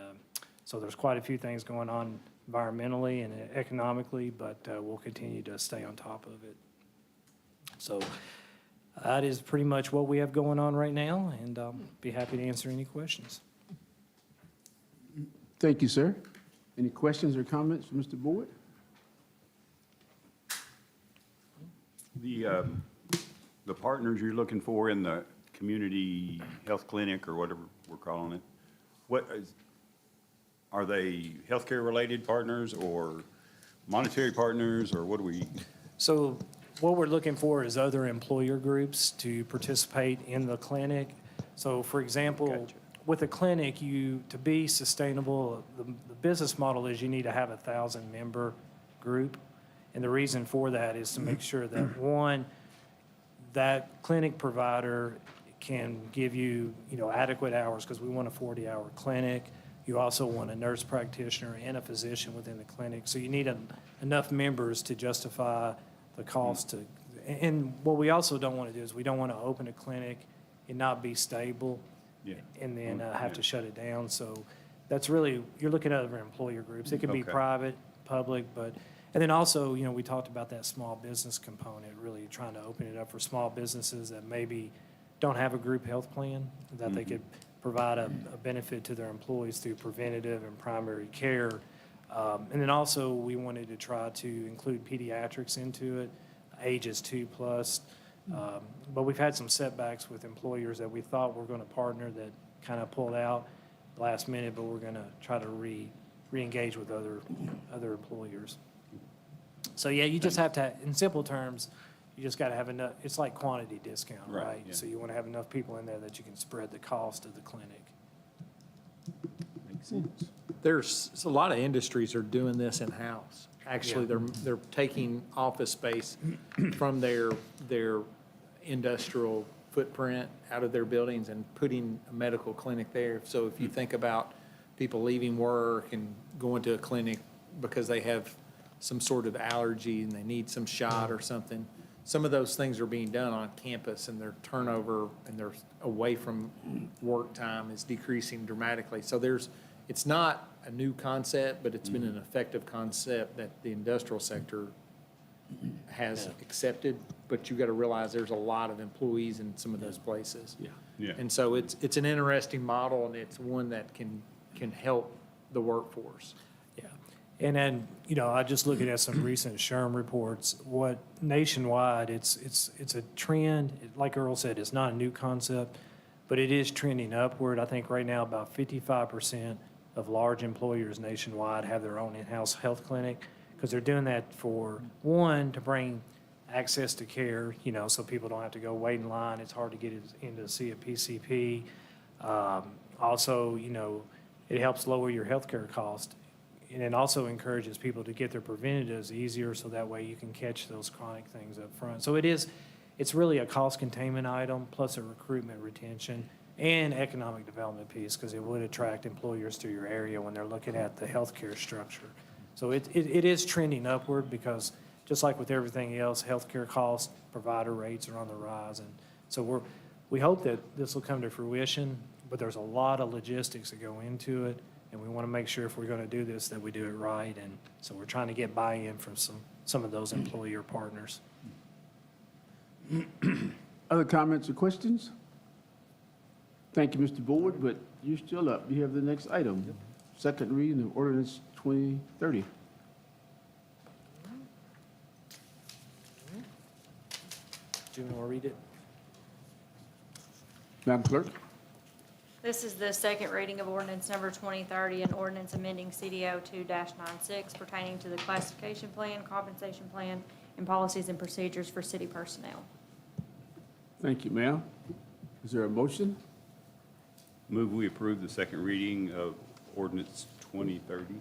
so there's quite a few things going on environmentally and economically, but we'll continue to stay on top of it. So that is pretty much what we have going on right now, and I'll be happy to answer any questions. Thank you, sir. Any questions or comments from Mr. Boyd? The partners you're looking for in the community health clinic or whatever we're calling it, are they healthcare related partners or monetary partners, or what do we? So what we're looking for is other employer groups to participate in the clinic. So for example, Gotcha. with a clinic, to be sustainable, the business model is you need to have a 1,000-member group. And the reason for that is to make sure that, one, that clinic provider can give you, adequate hours, because we want a 40-hour clinic. You also want a nurse practitioner and a physician within the clinic. So you need enough members to justify the cost to, and what we also don't want to do is we don't want to open a clinic and not be stable. Yeah. And then have to shut it down. So that's really, you're looking at other employer groups. It could be Okay. private, public, and then also, we talked about that small business component, really trying to open it up for small businesses that maybe don't have a group health plan, that they could provide a benefit to their employees through preventative and primary care. And then also, we wanted to try to include pediatrics into it, ages 2+. But we've had some setbacks with employers that we thought were going to partner that kind of pulled out last minute, but we're going to try to re-engage with other employers. So yeah, you just have to, in simple terms, you just got to have enough, it's like quantity discount, Right, right? yeah. So you want to have enough people in there that you can spread the cost of the clinic. Makes sense. There's a lot of industries are doing this in-house. Actually, they're taking office space from their industrial footprint out of their buildings and putting a medical clinic there. So if you think about people leaving work and going to a clinic because they have some sort of allergy and they need some shot or something. Some of those things are being done on campus, and their turnover and their away from work time is decreasing dramatically. So it's not a new concept, but it's been an effective concept that the industrial sector has accepted. But you've got to realize there's a lot of employees in some of those places. Yeah. Yeah. And so it's an interesting model, and it's one that can help the workforce. Yeah. And then, you know, I just looking at some recent SHRM reports, what nationwide, it's a trend. Like Earl said, it's not a new concept, but it is trending upward. I think right now about 55% of large employers nationwide have their own in-house health clinic, because they're doing that for, one, to bring access to care, you know, so people don't have to go wait in line. It's hard to get in to see a PCP. Also, you know, it helps lower your healthcare cost. And it also encourages people to get their preventatives easier, so that way you can catch those chronic things up front. So it's really a cost containment item, plus a recruitment, retention, and economic development piece, because it would attract employers to your area when they're looking at the healthcare structure. So it is trending upward, because just like with everything else, healthcare costs, provider rates are on the rise. And so we hope that this will come to fruition, but there's a lot of logistics that go into it. And we want to make sure if we're going to do this, that we do it right. And so we're trying to get buy-in from some of those employer partners. Other comments or questions? Thank you, Mr. Board, but you're still up. You have the next item, second reading of ordinance 2030. Do you want to read it? Madam Clerk? This is the second reading of ordinance number 2030, an ordinance amending CDO 2-96 pertaining to the classification plan, compensation plan, and policies and procedures for city personnel. Thank you, ma'am. Is there a motion? Move we approve the second reading of ordinance 2030.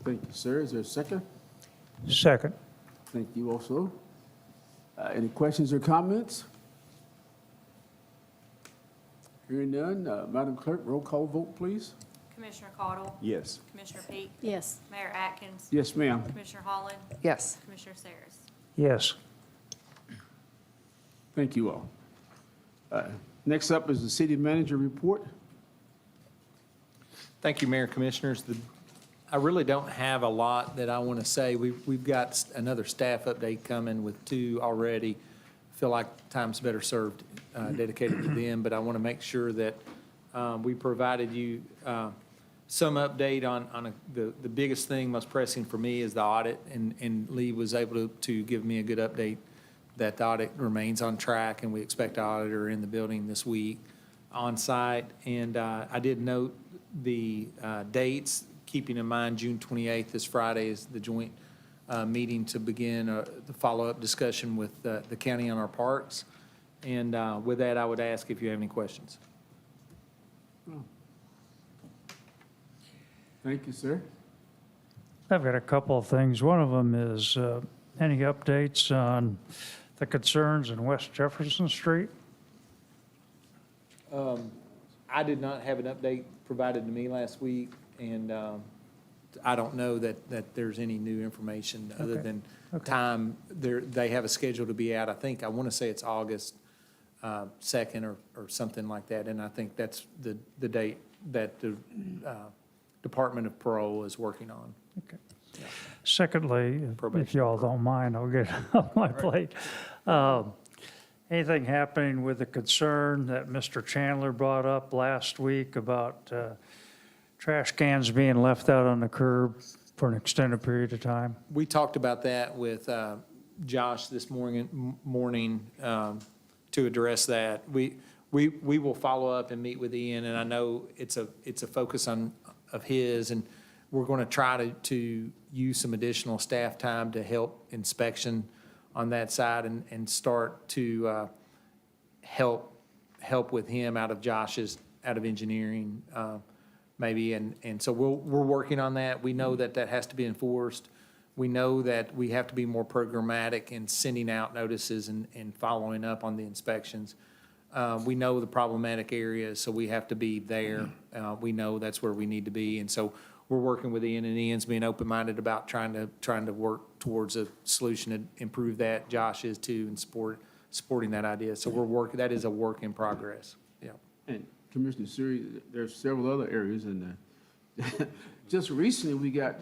Thank you, sir. Is there a second? Second. Thank you also. Any questions or comments? Hearing none, Madam Clerk, roll call vote, please. Commissioner Cottle? Yes. Commissioner Peak? Yes. Mayor Atkins? Yes, ma'am. Commissioner Holland? Yes. Commissioner Saris? Yes. Thank you all. Next up is the city manager report. Thank you, Mayor Commissioners. I really don't have a lot that I want to say. We've got another staff update coming with 2 already. Feel like time's better served dedicated to them, but I want to make sure that we provided you some update on the biggest thing, most pressing for me is the audit, and Lee was able to give me a good update that the audit remains on track, and we expect the auditor in the building this week on site. And I did note the dates, keeping in mind June 28th, this Friday, is the joint meeting to begin the follow-up discussion with the county on our parks. And with that, I would ask if you have any questions. Thank you, sir. I've got a couple of things. One of them is any updates on the concerns in West Jefferson Street? I did not have an update provided to me last week, and I don't know that there's any new information other Okay. than Okay. time. They have a schedule to be out. I want to say it's August 2nd or something like that, and I think that's the date that the Department of Parole is working on. Okay. Secondly, if Probation. y'all don't mind, I'll get off my plate. Anything happening with the concern that Mr. Chandler brought up last week about trash cans being left out on the curb for an extended period of time? We talked about that with Josh this morning to address that. We will follow up and meet with Ian, and I know it's a focus of his, and we're going to try to use some additional staff time to help inspection on that side and start to help with him out of engineering, maybe. And so we're working on that. We know that has to be enforced. We know that we have to be more programmatic in sending out notices and following up on the inspections. We know the problematic areas, so we have to be there. We know that's where we need to be, and so we're working with Ian, and Ian's being open-minded about trying to work towards a solution to improve that. Josh is too, and supporting that idea. So that is a work in progress, yeah. And Commissioner Suri, there's several other areas just recently, we got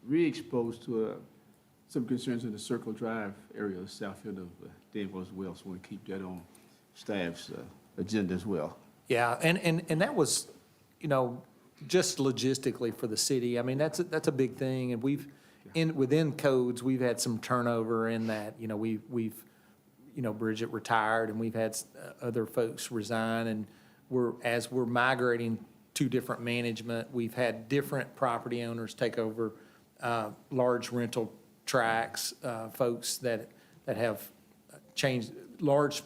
re-exposed to some concerns in the Circle Drive area, south end of Danville as well, so we want to keep that on staff's agenda as well. Yeah, and that was, just logistically for the city, I mean, that's a big thing, and within codes, we've had some turnover in that, we've Bridget retired, and we've had other folks resign, and as we're migrating to different management, we've had different property owners take over large rental tracts, folks that have changed, large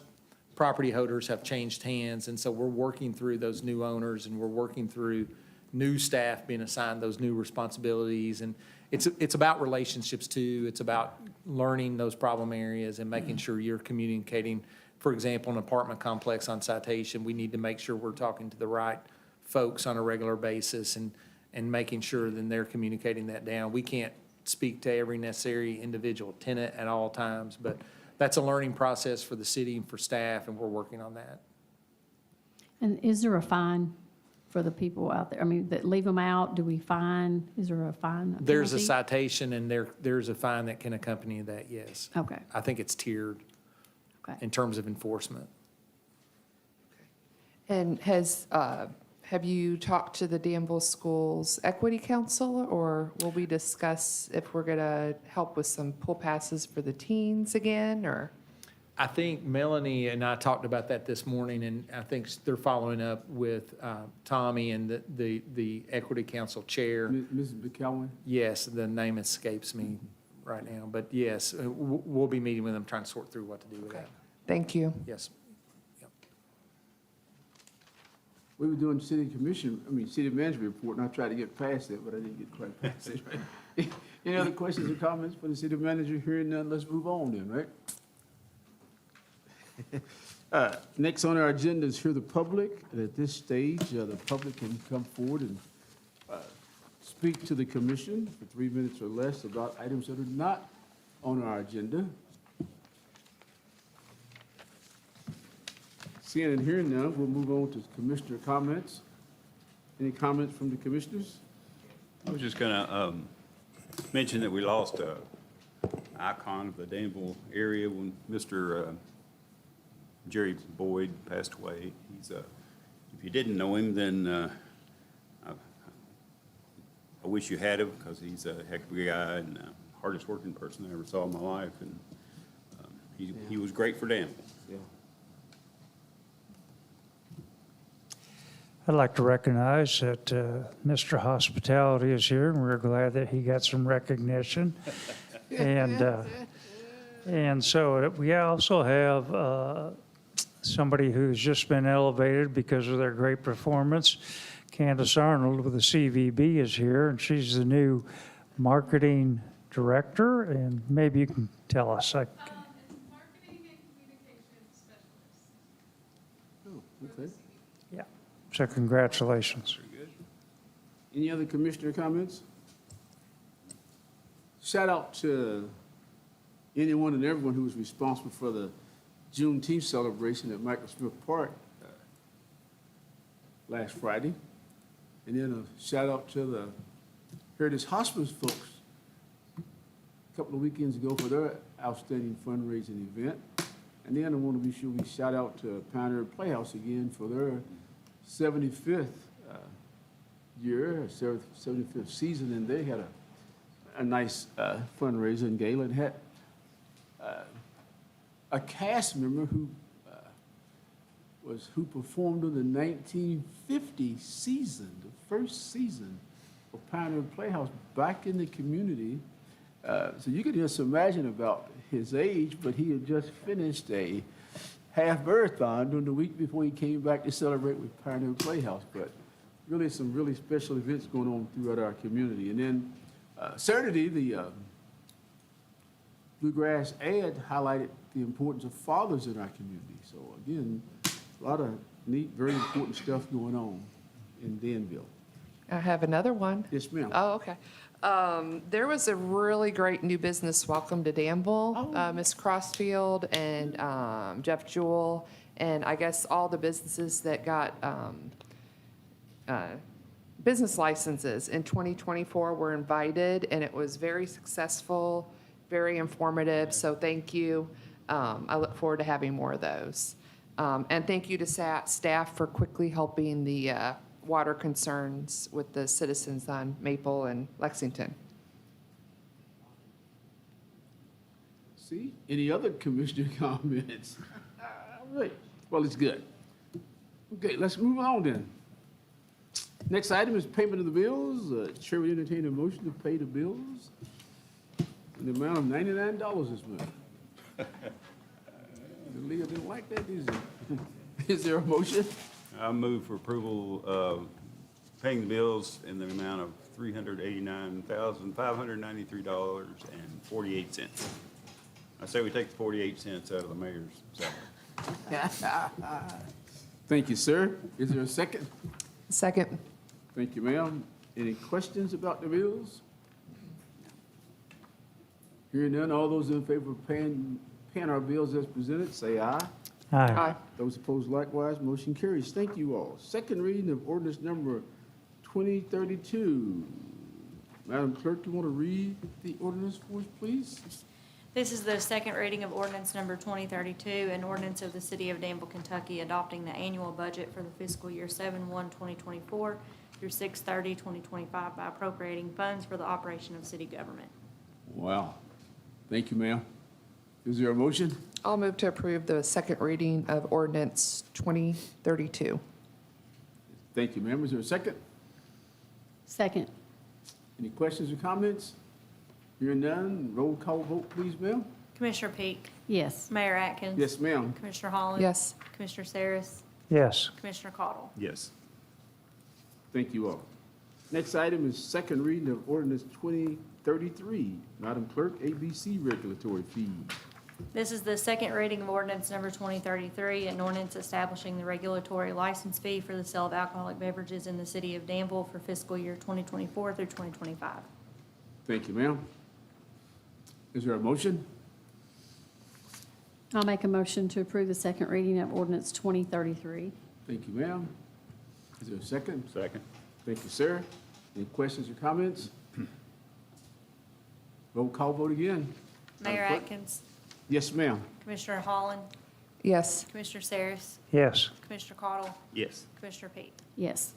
property holders have changed hands, and so we're working through those new owners, and we're working through new staff being assigned those new responsibilities, and it's about relationships too. It's about learning those problem areas and making sure you're communicating. For example, an apartment complex on Citation, we need to make sure we're talking to the right folks on a regular basis and making sure then they're communicating that down. We can't speak to every necessary individual tenant at all times, but that's a learning process for the city and for staff, and we're working on that. And is there a fine for the people out there? I mean, that leave them out, do we fine? Is there a fine? There's a penalty? citation and there's a fine that can accompany that, yes. Okay, I think it's tiered okay. in terms of enforcement. And have you talked to the Danville Schools Equity Council, or will we discuss if we're going to help with some pool passes for the teens again, or? I think Melanie and I talked about that this morning, and I think they're following up with Tommy and the Equity Council Chair. Mrs. McCowan? Yes, the name escapes me right now, but yes, we'll be meeting with them, trying to sort through what to do with that. Thank you. Yes. We were doing city manager report, and I tried to get past it, but I didn't get quite past it, right? Any other questions or comments for the city manager? Hearing none, let's move on then, right? Next on our agenda is hear the public, and at this stage, the public can come forward and speak to the commission for 3 minutes or less about items that are not on our agenda. Seeing and hearing none, we'll move on to commissioner comments. Any comments from the commissioners? I was just gonna mention that we lost a icon of the Danville area when Mr. Jerry Boyd passed away. He's if you didn't know him, then I wish you had him, because he's a heck of a guy and hardest working person I ever saw in my life, and he was great for Danville. Yeah. I'd like to recognize that Mr. Hospitality is here, and we're glad that he got some recognition. And so we also have somebody who's just been elevated because of their great performance. Candace Arnold with the CVB is here, and she's the new marketing director, and maybe you can tell us. Marketing and communications specialist. Oh, okay. Yeah, so congratulations. Any other commissioner comments? Shout out to anyone and everyone who was responsible for the Juneteenth celebration at Michael Smith Park last Friday. And then a shout out to the Heritage Hospice folks a couple of weekends ago for their outstanding fundraising event. And then I want to be sure we shout out to Pioneer Playhouse again for their 75th year, 75th season, and they had a nice fundraiser and gala, and had a cast member who performed in the 1950 season, the first season of Pioneer Playhouse, back in the community. So you can just imagine about his age, but he had just finished a half marathon during the week before he came back to celebrate with Pioneer Playhouse. But really some really special events going on throughout our community. And then Saturday, the Bluegrass ad highlighted the importance of fathers in our community. So again, a lot of neat, very important stuff going on in Danville. I have another one. Yes, ma'am. Oh, okay. There was a really great new business welcome to Danville. Ms. Crossfield and Jeff Jewell, and I guess all the businesses that got business licenses in 2024 were invited, and it was very successful, very informative, so thank you. I look forward to having more of those. And thank you to staff for quickly helping the water concerns with the citizens on Maple and Lexington. See, any other commissioner comments? All right, well, it's good. Okay, let's move on then. Next item is payment of the bills. Chair would entertain a motion to pay the bills in the amount of $99 this month. Leah didn't like that, is it? Is there a motion? I move for approval of paying the bills in the amount of $389,593.48. I say we take the 48 cents out of the mayor's salary. Thank you, sir. Is there a second? Second. Thank you, ma'am. Any questions about the bills? Hearing none, all those in favor of paying our bills as presented, say aye. Aye. Those opposed likewise, motion carries. Thank you all. Second reading of ordinance number 2032. Madam Clerk, do you want to read the ordinance for us, please? This is the second reading of ordinance number 2032, an ordinance of the City of Danville, Kentucky, adopting the annual budget for the fiscal year 7/1/2024 through 6/30/2025 by appropriating funds for the operation of city government. Wow. Thank you, ma'am. Is there a motion? I'll move to approve the second reading of ordinance 2032. Thank you, ma'am. Is there a second? Second. Any questions or comments? Hearing none, roll call vote, please, ma'am. Commissioner Peak, Yes. Mayor Atkins. Yes, ma'am. Commissioner Holland. Yes. Commissioner Saris, Yes. Commissioner Cottle. Yes. Thank you all. Next item is second reading of ordinance 2033. Madam Clerk, ABC regulatory fees. This is the second reading of ordinance number 2033, an ordinance establishing the regulatory license fee for the sale of alcoholic beverages in the city of Danville for fiscal year 2024 through 2025. Thank you, ma'am. Is there a motion? I'll make a motion to approve the second reading of ordinance 2033. Thank you, ma'am. Is there a second? Second. Thank you, sir. Any questions or comments? Roll call vote again. Mayor Madam Clerk? Atkins, Yes, ma'am. Commissioner Holland, Yes. Commissioner Saris, Yes. Commissioner Cottle, Yes. Commissioner Peak. Yes.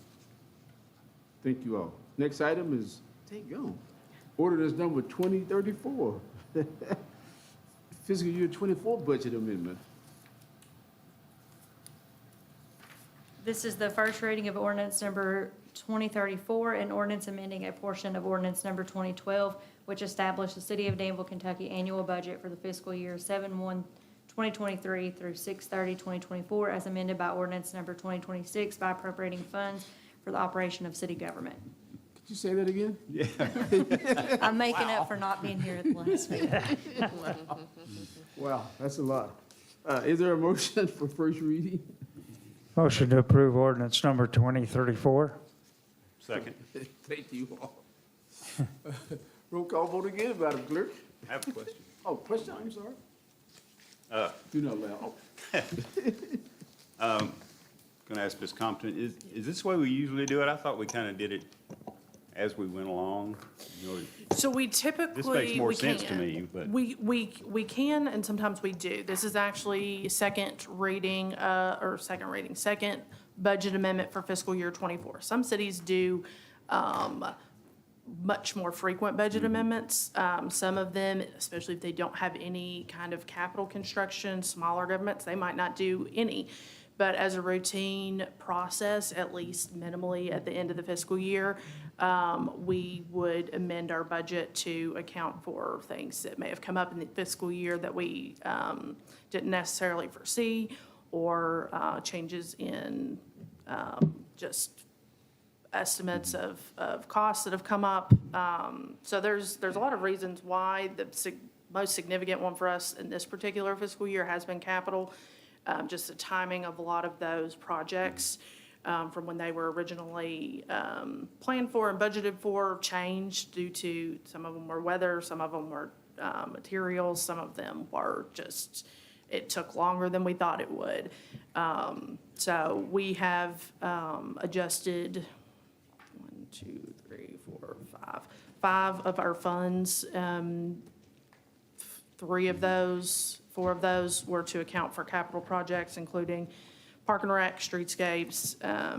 Thank you all. Next item is, take go. Ordinance number 2034. Fiscal year 24 budget amendment. This is the first reading of ordinance number 2034, an ordinance amending a portion of ordinance number 2012, which established the City of Danville, Kentucky annual budget for the fiscal year 7/1/2023 through 6/30/2024, as amended by ordinance number 2026 by appropriating funds for the operation of city government. Could you say that again? I'm making up for not being here at the last meeting. Wow, that's a lot. Is there a motion for first reading? Motion to approve ordinance number 2034. Second. Thank you all. Roll call vote again, Madam Clerk. I have a question. Oh, question, I'm sorry. Uh, Do not laugh. Going to ask Ms. Compton, is this the way we usually do it? I thought we kind of did it as we went along. You know, So we typically. This makes more we sense to can. me, but- We can, and sometimes we do. This is actually second budget amendment for fiscal year '24. Some cities do much more frequent budget amendments. Some of them, especially if they don't have any kind of capital construction, smaller governments, they might not do any. But as a routine process, at least minimally at the end of the fiscal year, we would amend our budget to account for things that may have come up in the fiscal year that we didn't necessarily foresee, or changes in just estimates of costs that have come up. So there's a lot of reasons why most significant one for us in this particular fiscal year has been capital. Just the timing of a lot of those projects from when they were originally planned for and budgeted for changed due to, some of them were weather, some of them were materials, some of them were just, it took longer than we thought it would. So we have adjusted 5 of our funds. 4 of those were to account for capital projects, including Park and Rec, streetscapes. I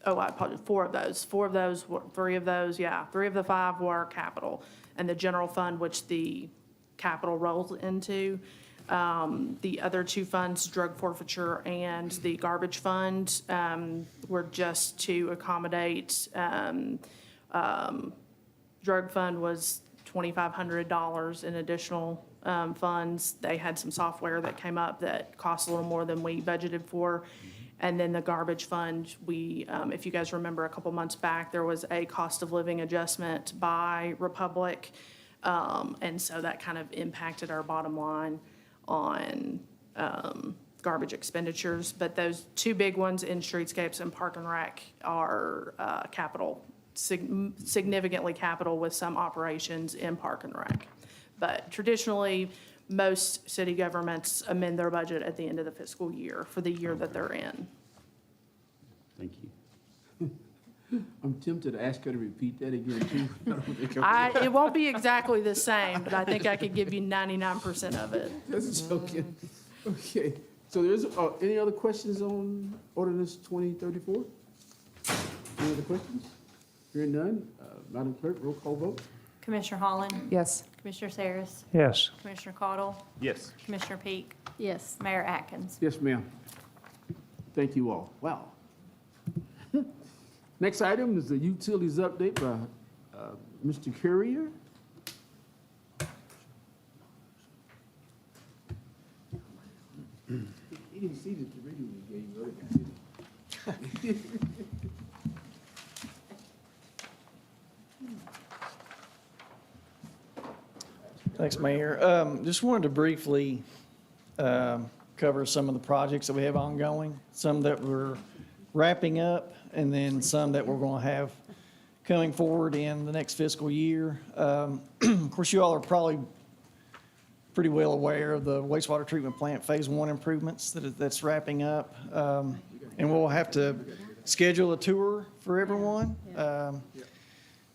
apologize, 4 of those. 3 of those, 3 of the 5 were capital. And the general fund, which the capital rolls into. The other 2 funds, drug forfeiture and the garbage fund, were just to accommodate. Drug fund was $2,500 in additional funds. They had some software that came up that cost a little more than we budgeted for. And then the garbage fund, we, if you guys remember a couple months back, there was a cost of living adjustment by Republic. And so that kind of impacted our bottom line on garbage expenditures. But those 2 big ones in streetscapes and Park and Rec are capital, significantly capital with some operations in Park and Rec. But traditionally, most city governments amend their budget at the end of the fiscal year for the year that they're in. Thank you. I'm tempted to ask her to repeat that again, too. I don't think It won't be exactly the same, but I think I could give you 99% of it. That's joking. Okay, so there's, any other questions on ordinance 2034? Any other questions? Hearing none, Madam Clerk, roll call vote. Commissioner Holland? Yes. Commissioner Saris? Yes. Commissioner Caudle? Yes. Commissioner Peak? Yes. Mayor Atkins? Yes, ma'am. Thank you all. Wow. Next item is the utilities update by Mr. Courier. He didn't see the radio we gave you earlier, did he? Thanks, Mayor. Just wanted to briefly cover some of the projects that we have ongoing, some that we're wrapping up, and then some that we're going to have coming forward in the next fiscal year. Of course, you all are probably pretty well aware of the wastewater treatment plant Phase 1 improvements that's wrapping up. And we'll have to schedule a tour for everyone.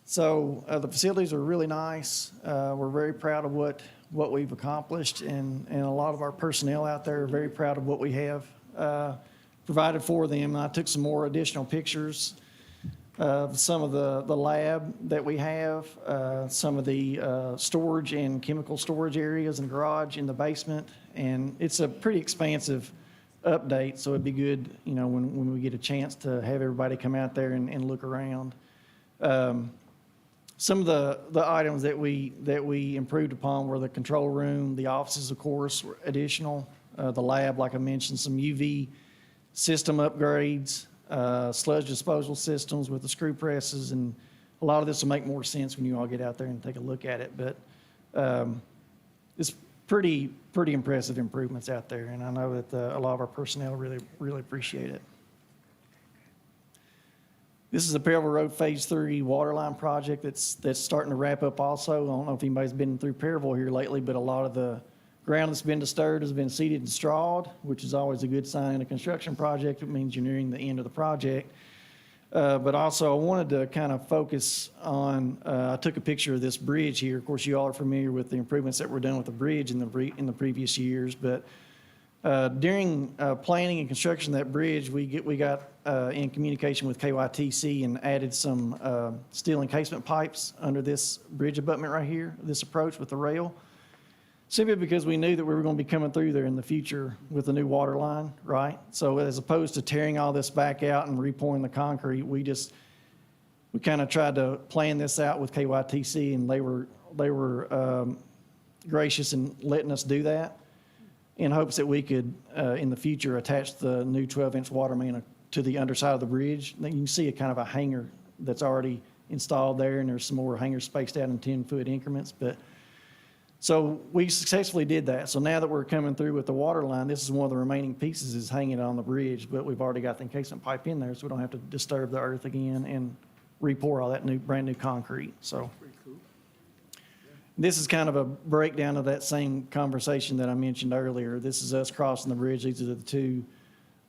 So the facilities are really nice. We're very proud of what we've accomplished, and a lot of our personnel out there are very proud of what we have provided for them. And I took some more additional pictures of some of the lab that we have, some of the storage and chemical storage areas and garage in the basement. And it's a pretty expansive update, so it'd be good, when we get a chance to have everybody come out there and look around. Some of the items that we improved upon were the control room, the offices, of course, were additional. The lab, like I mentioned, some UV system upgrades, sludge disposal systems with the screw presses, and a lot of this will make more sense when you all get out there and take a look at it. But it's pretty impressive improvements out there, and I know that a lot of our personnel really appreciate it. This is the Perryville Road Phase 3 water line project that's starting to wrap up also. I don't know if anybody's been through Perryville here lately, but a lot of the ground that's been disturbed has been seeded and strawed, which is always a good sign in a construction project. It means you're nearing the end of the project. But also I wanted to kind of focus on, I took a picture of this bridge here. Of course, you all are familiar with the improvements that were done with the bridge in the previous years, but during planning and construction of that bridge, we got in communication with KYTC and added some steel encasement pipes under this bridge abutment right here, this approach with the rail, simply because we knew that we were going to be coming through there in the future with a new water line, right? So as opposed to tearing all this back out and repouring the concrete, we kind of tried to plan this out with KYTC, and they were gracious in letting us do that, in hopes that we could, in the future, attach the new 12-inch water main to the underside of the bridge. You can see a kind of a hanger that's already installed there, and there's some more hangers spaced out in 10-foot increments. But So we successfully did that. So now that we're coming through with the water line, this is one of the remaining pieces is hanging on the bridge, but we've already got the encasement pipe in there, so we don't have to disturb the earth again and re-pour all that brand new concrete, so. This is kind of a breakdown of that same conversation that I mentioned earlier. This is us crossing the bridge. These are the two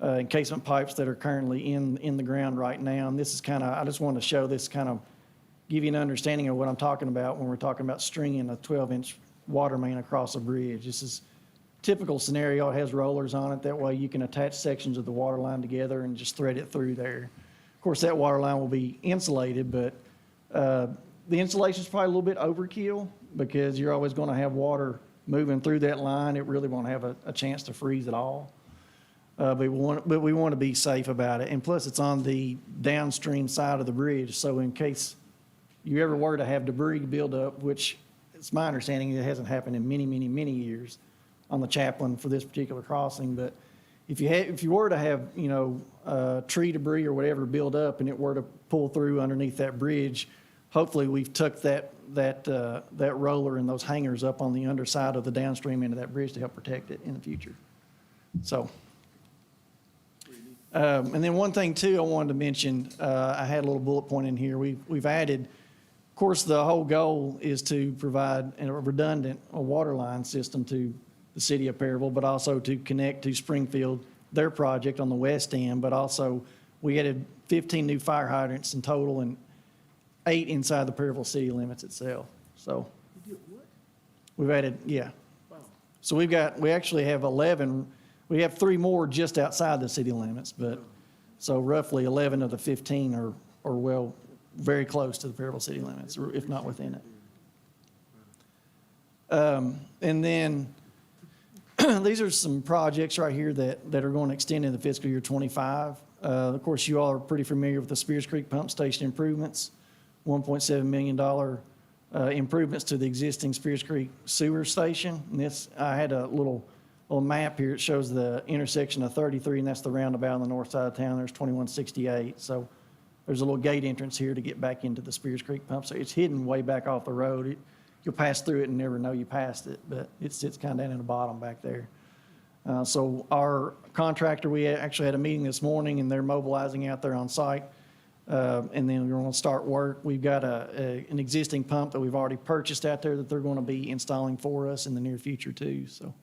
encasement pipes that are currently in the ground right now. And this is kind of, I just wanted to show this, kind of give you an understanding of what I'm talking about when we're talking about stringing a 12-inch water main across a bridge. This is typical scenario. It has rollers on it. That way you can attach sections of the water line together and just thread it through there. Of course, that water line will be insulated, but the insulation is probably a little bit overkill because you're always going to have water moving through that line. It really won't have a chance to freeze at all. But we want to be safe about it. And plus, it's on the downstream side of the bridge. So in case you ever were to have debris build up, which it's my understanding it hasn't happened in many, many, many years on the Chaplain for this particular crossing. But if you were to have, tree debris or whatever build up and it were to pull through underneath that bridge, hopefully we've tucked that roller and those hangers up on the underside of the downstream end of that bridge to help protect it in the future. So, and then one thing too I wanted to mention, I had a little bullet point in here. We've added, of course, the whole goal is to provide a redundant water line system to the city of Perryville, but also to connect to Springfield, their project on the west end. But also, we added 15 new fire hydrants in total and 8 inside the Perryville city limits itself. So we've added, yeah. So we actually have 11. We have 3 more just outside the city limits, but so roughly 11 of the 15 are very close to the Perryville city limits, if not within it. And then these are some projects right here that are going to extend into fiscal year 25. Of course, you all are pretty familiar with the Spears Creek Pump Station improvements, $1.7 million improvements to the existing Spears Creek sewer station. And this, I had a little map here. It shows the intersection of 33, and that's the roundabout on the north side of town. There's 2168. So there's a little gate entrance here to get back into the Spears Creek Pump Station. It's hidden way back off the road. You'll pass through it and never know you passed it, but it sits kind of down in the bottom back there. So our contractor, we actually had a meeting this morning, and they're mobilizing out there on site. And then we're going to start work. We've got an existing pump that we've already purchased out there that they're going to be installing for us in the near future too. So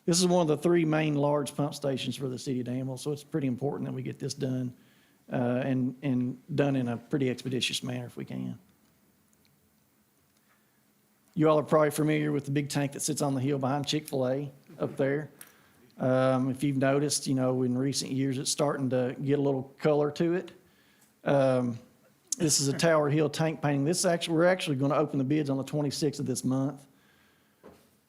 this is one of the 3 main large pump stations for the city of Danville. So it's pretty important that we get this done and done in a pretty expeditious manner if we can. You all are probably familiar with the big tank that sits on the hill behind Chick-fil-A up there. If you've noticed, in recent years, it's starting to get a little color to it. This is a Tower Hill tank painting. We're actually going to open the bids on the 26th of this month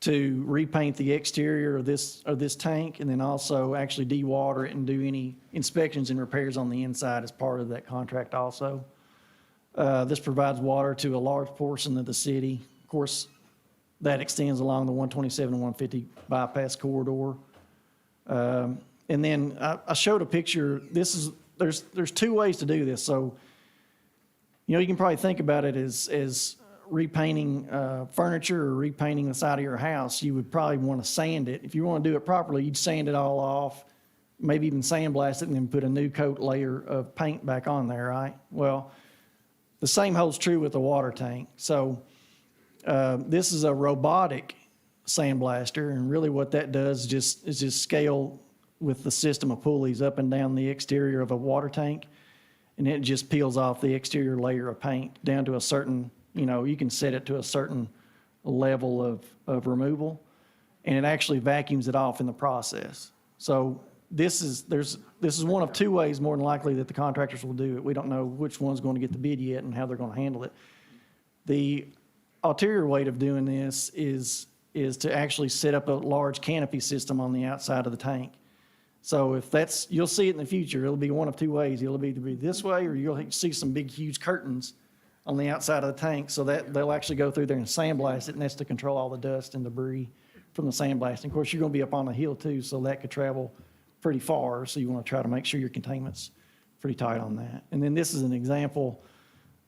to repaint the exterior of this tank, and then also actually dewater it and do any inspections and repairs on the inside as part of that contract also. This provides water to a large portion of the city. Of course, that extends along the 127 and 150 bypass corridor. And then I showed a picture. There's 2 ways to do this. So, you can probably think about it as repainting furniture or repainting the side of your house. You would probably want to sand it. If you want to do it properly, you'd sand it all off, maybe even sandblast it, and then put a new coat layer of paint back on there, right? Well, the same holds true with the water tank. So this is a robotic sandblaster, and really what that does is just scale with the system of pulleys up and down the exterior of a water tank, and it just peels off the exterior layer of paint down to a certain, you can set it to a certain level of removal, and it actually vacuums it off in the process. So this is one of 2 ways more than likely that the contractors will do it. We don't know which one's going to get the bid yet and how they're going to handle it. The ulterior way of doing this is to actually set up a large canopy system on the outside of the tank. So you'll see it in the future. It'll be one of 2 ways. It'll either be this way, or you'll see some big, huge curtains on the outside of the tank, so that they'll actually go through there and sandblast it, and that's to control all the dust and debris from the sandblasting. Of course, you're going to be up on the hill too, so that could travel pretty far. So you want to try to make sure your containment's pretty tight on that. And then this is an example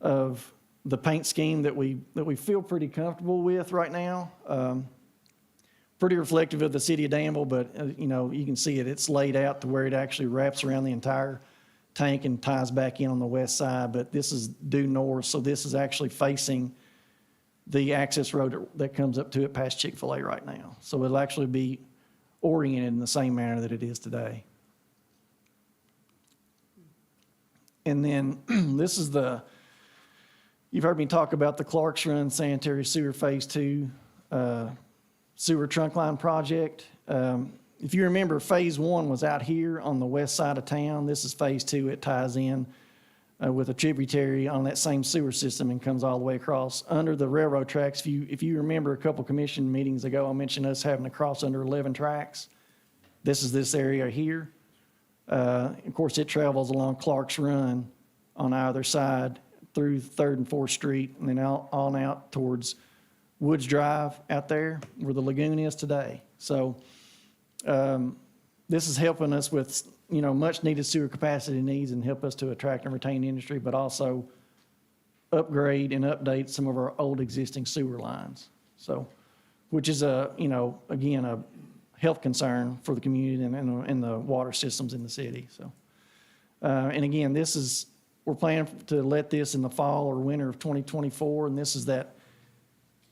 of the paint scheme that we feel pretty comfortable with right now. Pretty reflective of the city of Danville, but, you know, you can see it, it's laid out to where it actually wraps around the entire tank and ties back in on the west side, but this is due north, so this is actually facing the access road that comes up to it past Chick-fil-A right now. So it'll actually be oriented in the same manner that it is today. And then this is you've heard me talk about the Clark's Run Sanitary Sewer Phase 2 sewer trunk line project. If you remember, Phase 1 was out here on the west side of town. This is Phase 2. It ties in with a tributary on that same sewer system and comes all the way across under the railroad tracks. If you remember a couple commission meetings ago, I mentioned us having to cross under 11 tracks. This is this area here. Of course, it travels along Clark's Run on either side through 3rd and 4th Street and then on out towards Woods Drive out there where the lagoon is today. So this is helping us with, you know, much needed sewer capacity needs and help us to attract and retain industry, but also upgrade and update some of our old existing sewer lines. So, which is again, a health concern for the community and the water systems in the city. So, and again, we're planning to let this in the fall or winter of 2024, and this is that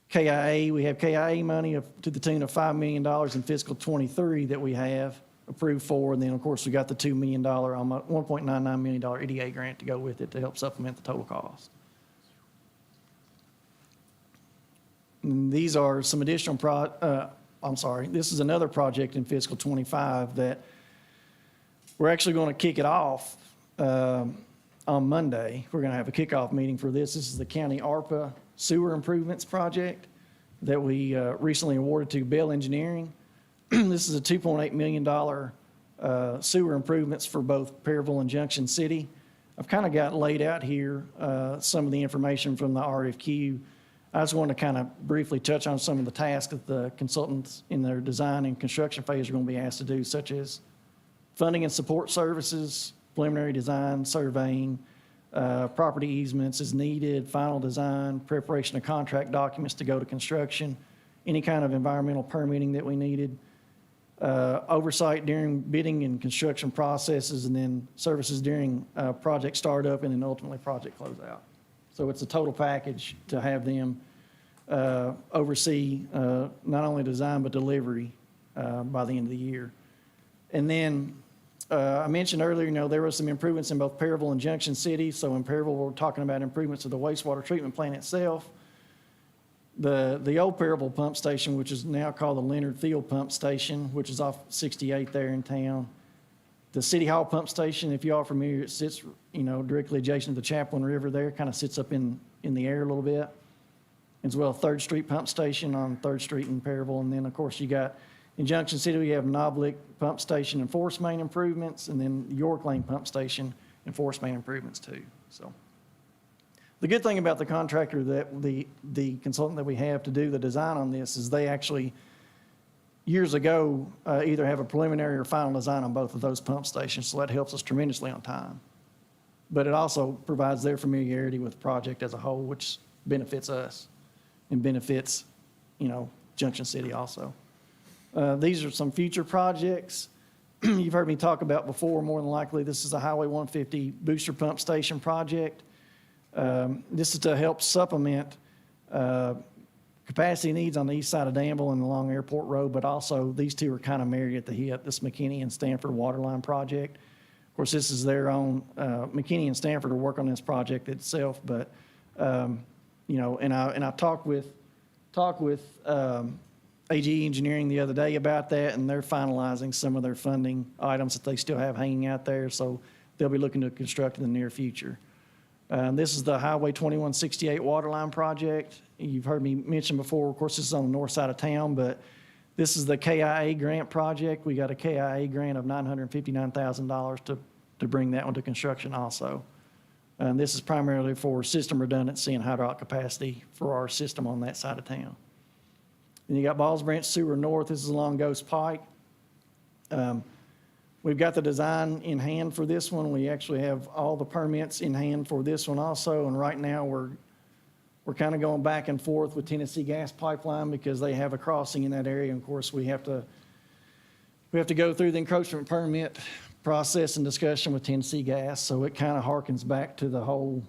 KIA. We have KIA money to the tune of $5 million in fiscal '23 that we have approved for, and then, of course, we got the $2 million, $1.99 million EDA grant to go with it to help supplement the total cost. And these are some additional this is another project in fiscal '25 that we're actually going to kick it off on Monday. We're going to have a kickoff meeting for this. This is the county ARPA sewer improvements project that we recently awarded to Bell Engineering. This is a $2.8 million sewer improvements for both Perryville and Junction City. I've kind of got laid out here some of the information from the RFQ. I just want to kind of briefly touch on some of the tasks that the consultants in their design and construction phase are going to be asked to do, such as funding and support services, preliminary design, surveying, property easements as needed, final design, preparation of contract documents to go to construction, any kind of environmental permitting that we needed, oversight during bidding and construction processes, and then services during project startup and then ultimately project closeout. So it's a total package to have them oversee not only design but delivery by the end of the year. And then I mentioned earlier, there were some improvements in both Perryville and Junction City. So in Perryville, we're talking about improvements to the wastewater treatment plant itself. The old Perryville pump station, which is now called the Leonard Field Pump Station, which is off 68 there in town. The City Hall Pump Station, if you all are familiar, it sits, directly adjacent to the Chaplain River there, kind of sits up in the air a little bit. As well, 3rd Street Pump Station on 3rd Street in Perryville. And then, of course, you got in Junction City, we have Noblick Pump Station and force main improvements, and then York Lane Pump Station and force main improvements too. So the good thing about the contractor that the consultant that we have to do the design on this is they actually, years ago, either have a preliminary or final design on both of those pump stations, so that helps us tremendously on time. But it also provides their familiarity with the project as a whole, which benefits us and benefits, Junction City also. These are some future projects you've heard me talk about before. More than likely, this is a Highway 150 booster pump station project. This is to help supplement capacity needs on the east side of Danville and along Airport Road, but also these two are kind of married at the hip, this McKinney and Stanford Waterline project. Of course, this is their own, McKinney and Stanford will work on this project itself, but, and I talked with AG Engineering the other day about that, and they're finalizing some of their funding items that they still have hanging out there, so they'll be looking to construct in the near future. This is the Highway 2168 Waterline project. You've heard me mention before, of course, this is on the north side of town, but this is the KIA grant project. We got a KIA grant of $959,000 to bring that one to construction also. This is primarily for system redundancy and hydraulic capacity for our system on that side of town. Then you got Balls Branch Sewer North. This is along Ghost Pike. We've got the design in hand for this one. We actually have all the permits in hand for this one also. And right now we're We're kind of going back and forth with Tennessee Gas Pipeline because they have a crossing in that area. And of course, we have to go through the encroachment permit process and discussion with Tennessee Gas. So it kind of harkens back to the whole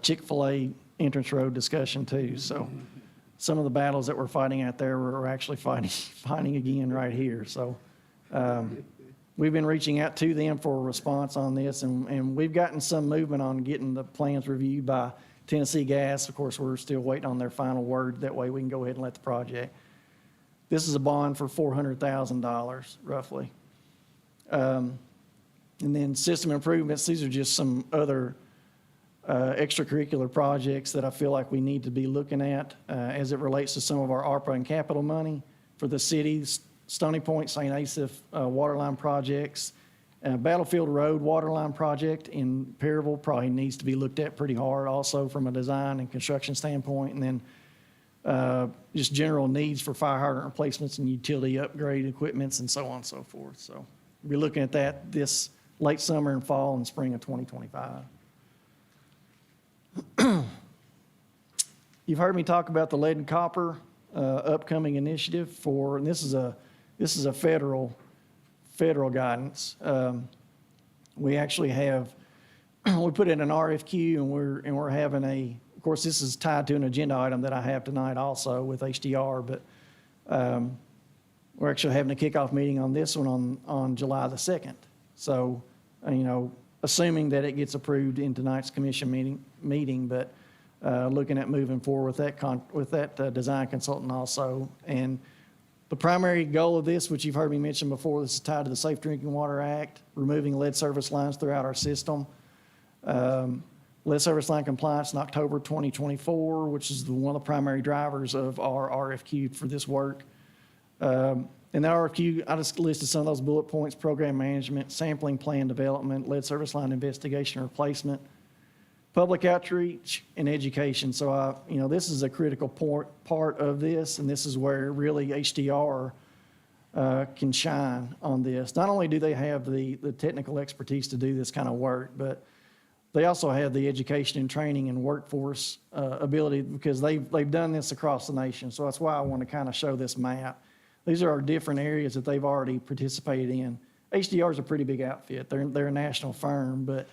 Chick-fil-A entrance road discussion too. So some of the battles that we're fighting out there, we're actually fighting again right here. So we've been reaching out to them for a response on this, and we've gotten some movement on getting the plans reviewed by Tennessee Gas. Of course, we're still waiting on their final word. That way we can go ahead and let the project. This is a bond for $400,000 roughly. And then system improvements, these are just some other extracurricular projects that I feel like we need to be looking at as it relates to some of our ARPA and capital money for the cities. Stony Point, St. Asaph waterline projects, Battlefield Road waterline project in Perryville probably needs to be looked at pretty hard also from a design and construction standpoint. And then just general needs for fire hydrant replacements and utility upgrade equipments and so on and so forth. So we'll be looking at that this late summer and fall and spring of 2025. You've heard me talk about the lead and copper upcoming initiative and this is a federal guidance. We actually have, we put in an RFQ and we're having of course, this is tied to an agenda item that I have tonight also with HDR, but we're actually having a kickoff meeting on this one on July the 2nd. So, assuming that it gets approved in tonight's commission meeting, but looking at moving forward with that design consultant also. And the primary goal of this, which you've heard me mention before, this is tied to the Safe Drinking Water Act, removing lead service lines throughout our system. Lead service line compliance in October 2024, which is one of the primary drivers of our RFQ for this work. In the RFQ, I just listed some of those bullet points: program management, sampling plan development, lead service line investigation and replacement, public outreach, and education. So, this is a critical part of this, and this is where really HDR can shine on this. Not only do they have the technical expertise to do this kind of work, but they also have the education and training and workforce ability because they've done this across the nation. So that's why I want to kind of show this map. These are our different areas that they've already participated in. HDR is a pretty big outfit. They're a national firm, but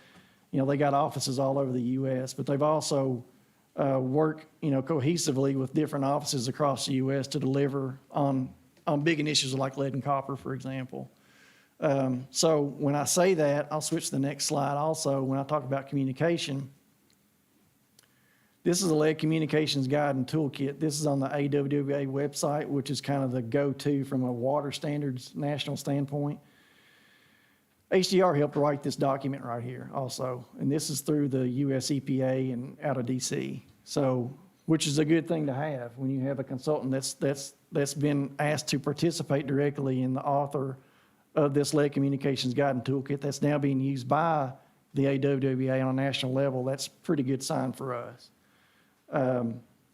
they got offices all over the U.S., but they've also worked, cohesively with different offices across the U.S. to deliver on big initiatives like lead and copper, for example. So when I say that, I'll switch to the next slide also. When I talk about communication, this is a lead communications guide and toolkit. This is on the AWWA website, which is kind of the go-to from a water standards national standpoint. HDR helped write this document right here also, and this is through the US EPA and out of DC. So, which is a good thing to have when you have a consultant that's been asked to participate directly in the author of this lead communications guide and toolkit that's now being used by the AWWA on a national level. That's a pretty good sign for us.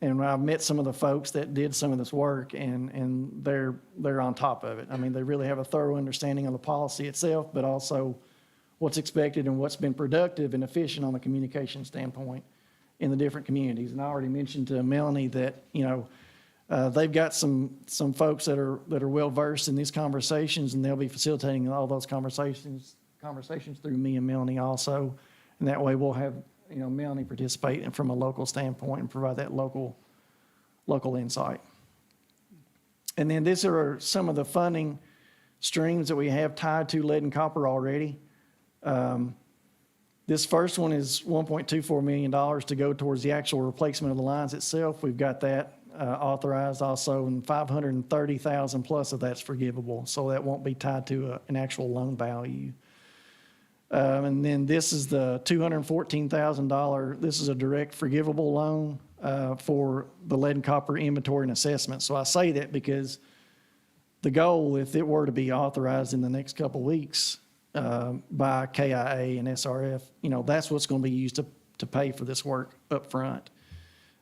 And I've met some of the folks that did some of this work, and they're on top of it. I mean, they really have a thorough understanding of the policy itself, but also what's expected and what's been productive and efficient on the communication standpoint in the different communities. And I already mentioned to Melanie that, they've got some folks that are well-versed in these conversations, and they'll be facilitating all those conversations through me and Melanie also. And that way we'll have, Melanie participate from a local standpoint and provide that local insight. And then these are some of the funding streams that we have tied to lead and copper already. This first one is $1.24 million to go towards the actual replacement of the lines itself. We've got that authorized also, and $530,000 plus of that's forgivable, so that won't be tied to an actual loan value. And then this is the $214,000. This is a direct forgivable loan for the lead and copper inventory and assessment. So I say that because the goal, if it were to be authorized in the next couple of weeks by KIA and SRF, that's what's going to be used to pay for this work up front.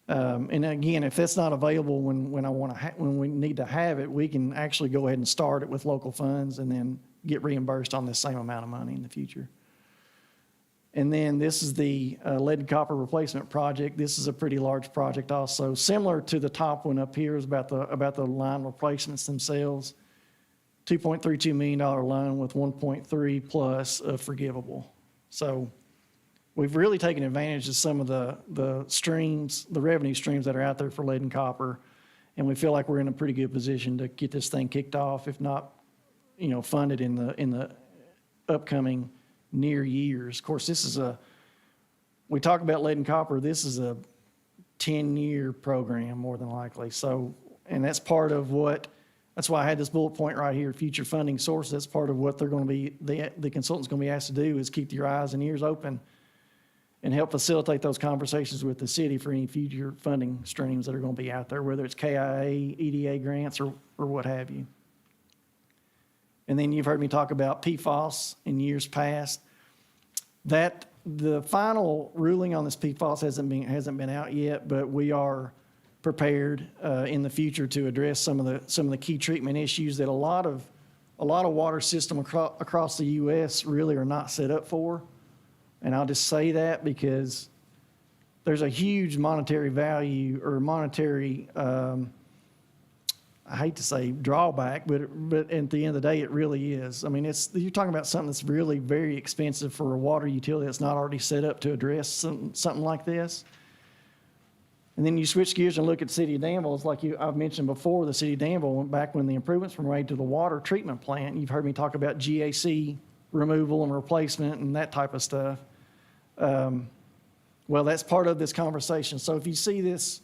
And again, if that's not available when we need to have it, we can actually go ahead and start it with local funds and then get reimbursed on the same amount of money in the future. And then this is the lead and copper replacement project. This is a pretty large project also, similar to the top one up here is about the line replacements themselves. $2.32 million loan with 1.3 plus of forgivable. So we've really taken advantage of some of the streams, the revenue streams that are out there for lead and copper. And we feel like we're in a pretty good position to get this thing kicked off, if not, funded in the upcoming near years. Of course, we talk about lead and copper, this is a 10-year program more than likely. So, and that's part of that's why I had this bullet point right here, future funding sources. That's part of what they're going to be, the consultant's going to be asked to do is keep your eyes and ears open and help facilitate those conversations with the city for any future funding streams that are going to be out there, whether it's KIA, EDA grants, or what have you. And then you've heard me talk about PFAS in years past. The final ruling on this PFAS hasn't been out yet, but we are prepared in the future to address some of the key treatment issues that a lot of water system across the U.S. really are not set up for. And I'll just say that because there's a huge monetary value or monetary, I hate to say drawback, but at the end of the day, it really is. I mean, you're talking about something that's really very expensive for a water utility that's not already set up to address something like this. And then you switch gears and look at the city of Danville. It's like I've mentioned before, the city of Danville went back when the improvements were made to the water treatment plant. You've heard me talk about GAC removal and replacement and that type of stuff. Well, that's part of this conversation. So if you see this,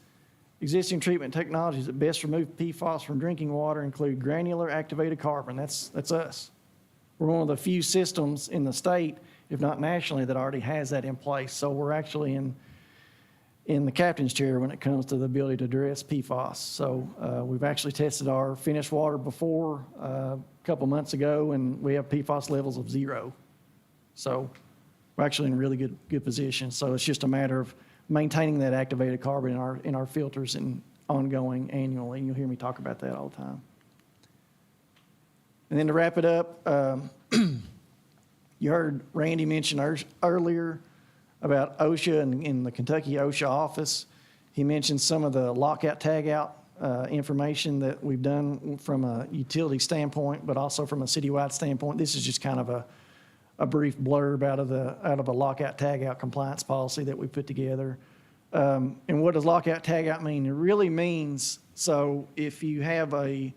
existing treatment technologies that best remove PFAS from drinking water include granular activated carbon. That's us. We're one of the few systems in the state, if not nationally, that already has that in place. So we're actually in the captain's chair when it comes to the ability to address PFAS. So we've actually tested our finished water before a couple months ago, and we have PFAS levels of 0. So we're actually in a really good position. So it's just a matter of maintaining that activated carbon in our filters and ongoing annually. And you'll hear me talk about that all the time. And then to wrap it up, you heard Randy mention earlier about OSHA and in the Kentucky OSHA office. He mentioned some of the lockout, tagout information that we've done from a utility standpoint, but also from a citywide standpoint. This is just kind of a brief blurb out of a lockout, tagout compliance policy that we put together. And what does lockout, tagout mean? It really means, so if you have a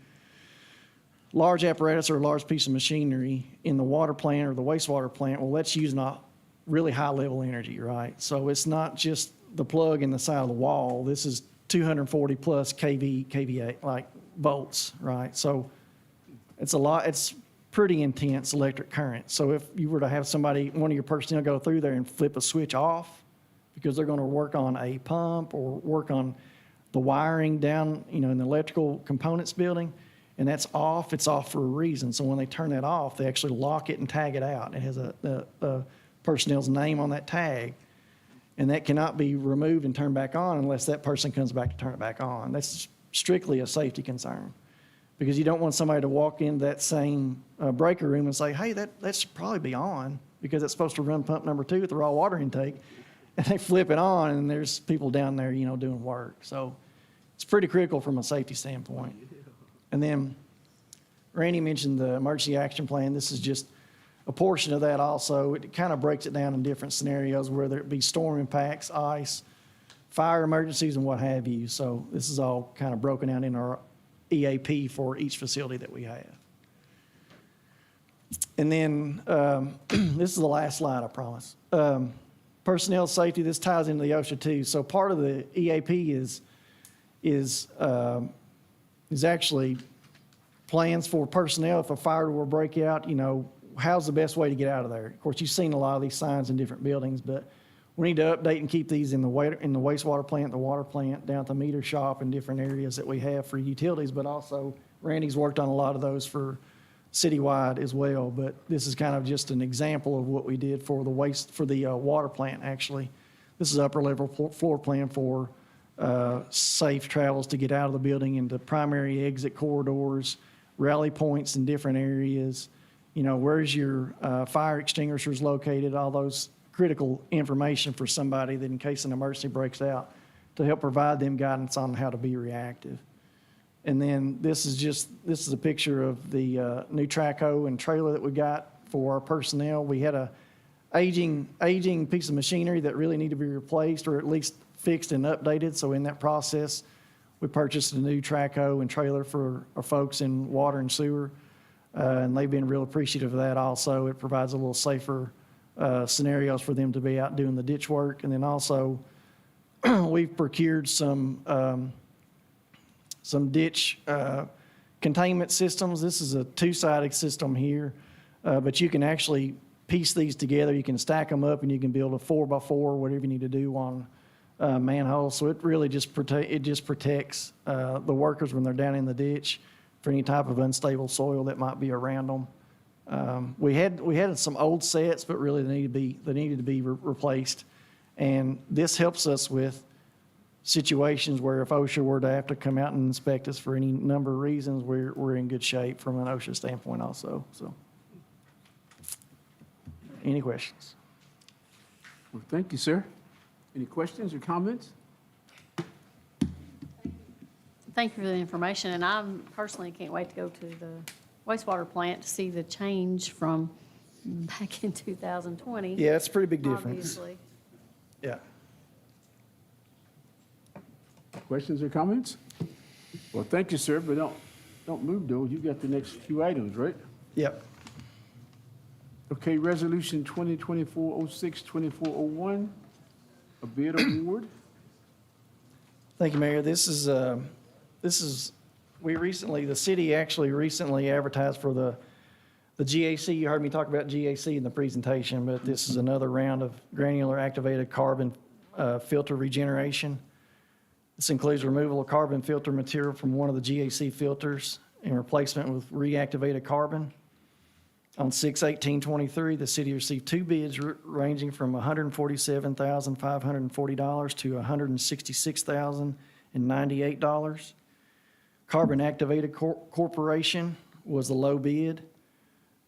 large apparatus or a large piece of machinery in the water plant or the wastewater plant, well, that's using a really high level energy, right? So it's not just the plug in the side of the wall. This is 240 plus kVA, like volts, right? So it's a lot, it's pretty intense electric current. So if you were to have one of your personnel go through there and flip a switch off because they're going to work on a pump or work on the wiring down, in the electrical components building, and that's off, it's off for a reason. So when they turn that off, they actually lock it and tag it out. It has a personnel's name on that tag, and that cannot be removed and turned back on unless that person comes back to turn it back on. That's strictly a safety concern, because you don't want somebody to walk into that same breaker room and say, hey, that should probably be on because it's supposed to run pump number 2 at the raw water intake, and they flip it on and there's people down there, doing work. So it's pretty critical from a safety standpoint. And then Randy mentioned the emergency action plan. This is just a portion of that also. It kind of breaks it down in different scenarios, whether it be storm impacts, ice, fire emergencies, and what have you. So this is all kind of broken out in our EAP for each facility that we have. And then this is the last slide, I promise. Personnel safety, this ties into the OSHA too. So part of the EAP is actually plans for personnel if a fire were to break out, how's the best way to get out of there? Of course, you've seen a lot of these signs in different buildings, but we need to update and keep these in the wastewater plant, the water plant, down at the meter shop, and different areas that we have for utilities, but also Randy's worked on a lot of those for citywide as well. But this is kind of just an example of what we did for the water plant, actually. This is upper level floor plan for safe travels to get out of the building into primary exit corridors, rally points in different areas. Where's your fire extinguishers located, all those critical information for somebody that in case an emergency breaks out, to help provide them guidance on how to be reactive. And then this is a picture of the new track hoe and trailer that we got for our personnel. We had a aging piece of machinery that really needed to be replaced or at least fixed and updated. So in that process, we purchased a new track hoe and trailer for our folks in water and sewer. And they've been real appreciative of that also. It provides a little safer scenarios for them to be out doing the ditch work. And then also, we've procured some ditch containment systems. This is a two-sided system here, but you can actually piece these together. You can stack them up, and you can build a 4x4, whatever you need to do on manholes. So it really just protects the workers when they're down in the ditch for any type of unstable soil that might be around them. We had some old sets, but really they needed to be replaced. And this helps us with situations where if OSHA were to have to come out and inspect us for any number of reasons, we're in good shape from an OSHA standpoint also. So, any questions? Well, thank you, sir. Any questions or comments? Thank you for the information, and I personally can't wait to go to the wastewater plant to see the change from back in 2020. Yeah, it's a pretty big difference. Obviously. Yeah. Questions or comments? Well, thank you, sir, but don't move, though. You got the next few items, right? Yep. Okay, Resolution 2024-06-2401, a bid award. Thank you, Mayor. The city actually recently advertised for the GAC. You heard me talk about GAC in the presentation, but this is another round of granular activated carbon filter regeneration. This includes removal of carbon filter material from one of the GAC filters and replacement with reactivated carbon. On 6/18/23, the city received two bids ranging from $147,540 to $166,098. Carbon Activated Corporation was the low bid,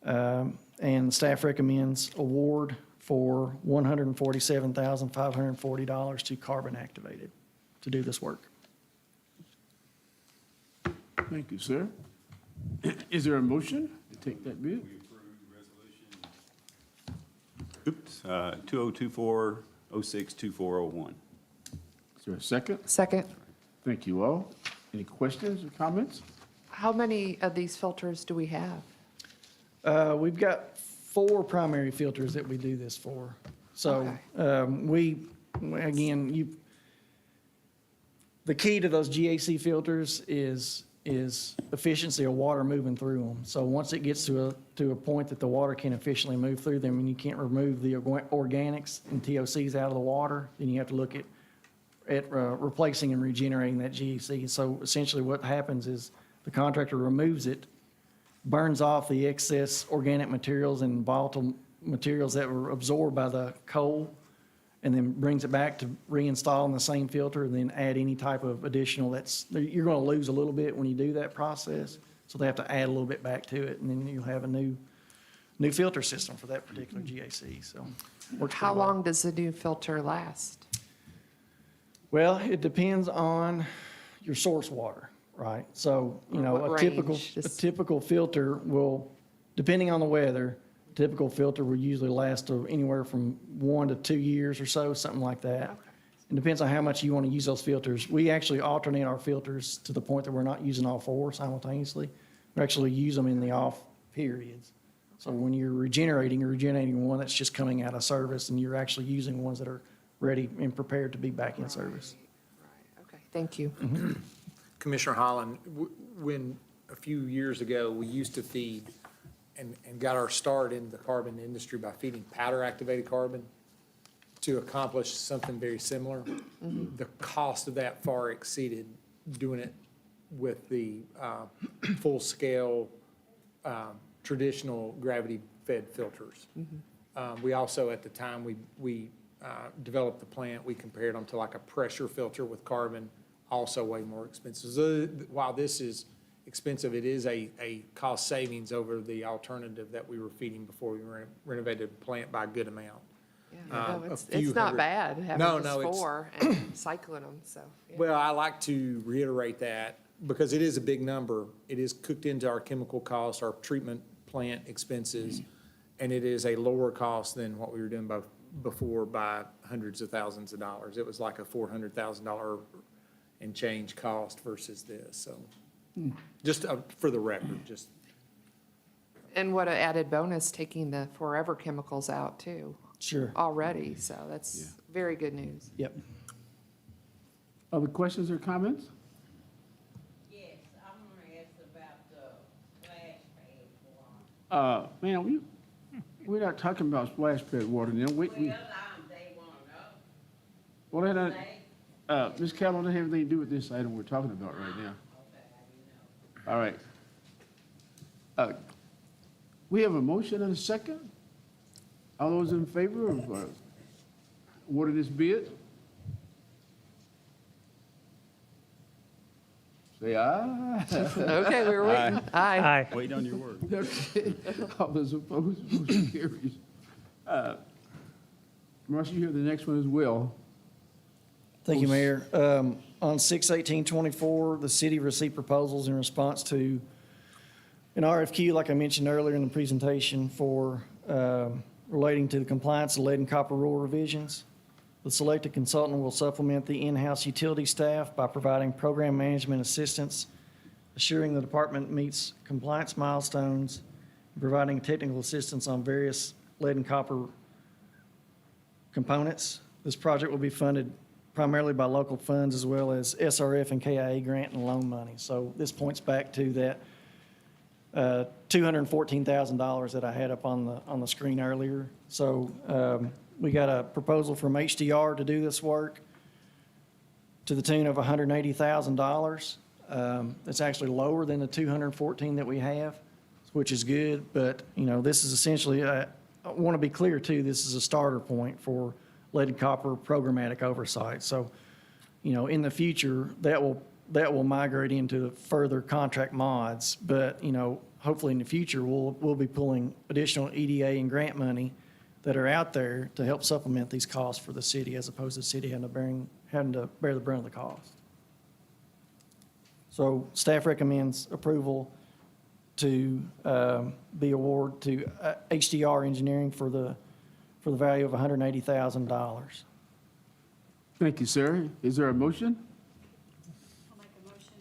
and staff recommends award for $147,540 to Carbon Activated to do this work. Thank you, sir. Is there a motion to take that bid? Oops, 2024-06-2401. Is there a second? Second. Thank you all. Any questions or comments? How many of these filters do we have? We've got 4 primary filters that we do this for. So the key to those GAC filters is efficiency of water moving through them. So once it gets to a point that the water can efficiently move through them and you can't remove the organics and TOCs out of the water, then you have to look at replacing and regenerating that GAC. So essentially what happens is the contractor removes it, burns off the excess organic materials and volatile materials that were absorbed by the coal, and then brings it back to reinstall in the same filter and then add any type of additional you're going to lose a little bit when you do that process. So they have to add a little bit back to it, and then you'll have a new filter system for that particular GAC. So How long does the new filter last? Well, it depends on your source water, right? So, What a range? typical filter will, depending on the weather, typical filter will usually last anywhere from 1 to 2 years or so, something like that. It depends on how much you want to use those filters. We actually alternate our filters to the point that we're not using all 4 simultaneously. We actually use them in the off periods. So when you're regenerating one that's just coming out of service, and you're actually using ones that are ready and prepared to be back in service. Right, okay, thank you. Commissioner Holland, when a few years ago, we used to feed and got our start in the carbon industry by feeding powder activated carbon to accomplish something very similar. The cost of that far exceeded doing it with the full-scale traditional gravity-fed filters. We also, at the time we developed the plant, we compared them to like a pressure filter with carbon, also way more expensive. So while this is expensive, it is a cost savings over the alternative that we were feeding before we renovated the plant by a good amount. Yeah, no, a it's few not hundred- bad having No, just no, it's- 4 and cycling them, so. yeah. Well, I like to reiterate that because it is a big number. It is cooked into our chemical costs, our treatment plant expenses, and it is a lower cost than what we were doing before by hundreds of thousands of dollars. It was like a $400,000 and change cost versus this, so. Just for the record, just, And what an added bonus, taking the forever chemicals out too, Sure. already, so that's very good news. Yep. Other questions or comments? Yes, I want to ask about the splash pad one. Man, we're not talking about splash pad water now. Well, they want to know. Well, Ms. Carroll, doesn't have anything to do with this item we're talking about right now. Okay, I didn't know. All right. We have a motion and a second. All those in favor of awarding this bid? Say aye. Okay, we were waiting. Aye. Aye. Wait on your word. Okay. All those opposed, motion carries. Marcia, you have the next one as well. Thank you, Mayor. On 6/18/24, the city received proposals in response to an RFQ, like I mentioned earlier in the presentation, for relating to the compliance of lead and copper rule revisions. The selected consultant will supplement the in-house utility staff by providing program management assistance, assuring the department meets compliance milestones, and providing technical assistance on various lead and copper components. This project will be funded primarily by local funds as well as SRF and KIA grant and loan money. So this points back to that $214,000 that I had up on the screen earlier. So we got a proposal from HDR to do this work to the tune of $180,000. It's actually lower than the $214 that we have, which is good. But, you know, this is essentially, I want to be clear too, this is a starter point for lead and copper programmatic oversight. So, you know, in the future, that will migrate into further contract mods. But, you know, hopefully in the future, we'll be pulling additional EDA and grant money that are out there to help supplement these costs for the city, as opposed to the city having to bear the brunt of the cost. So staff recommends approval to be awarded to HDR Engineering for the value of $180,000. Thank you, sir. Is there a motion? I'll make a motion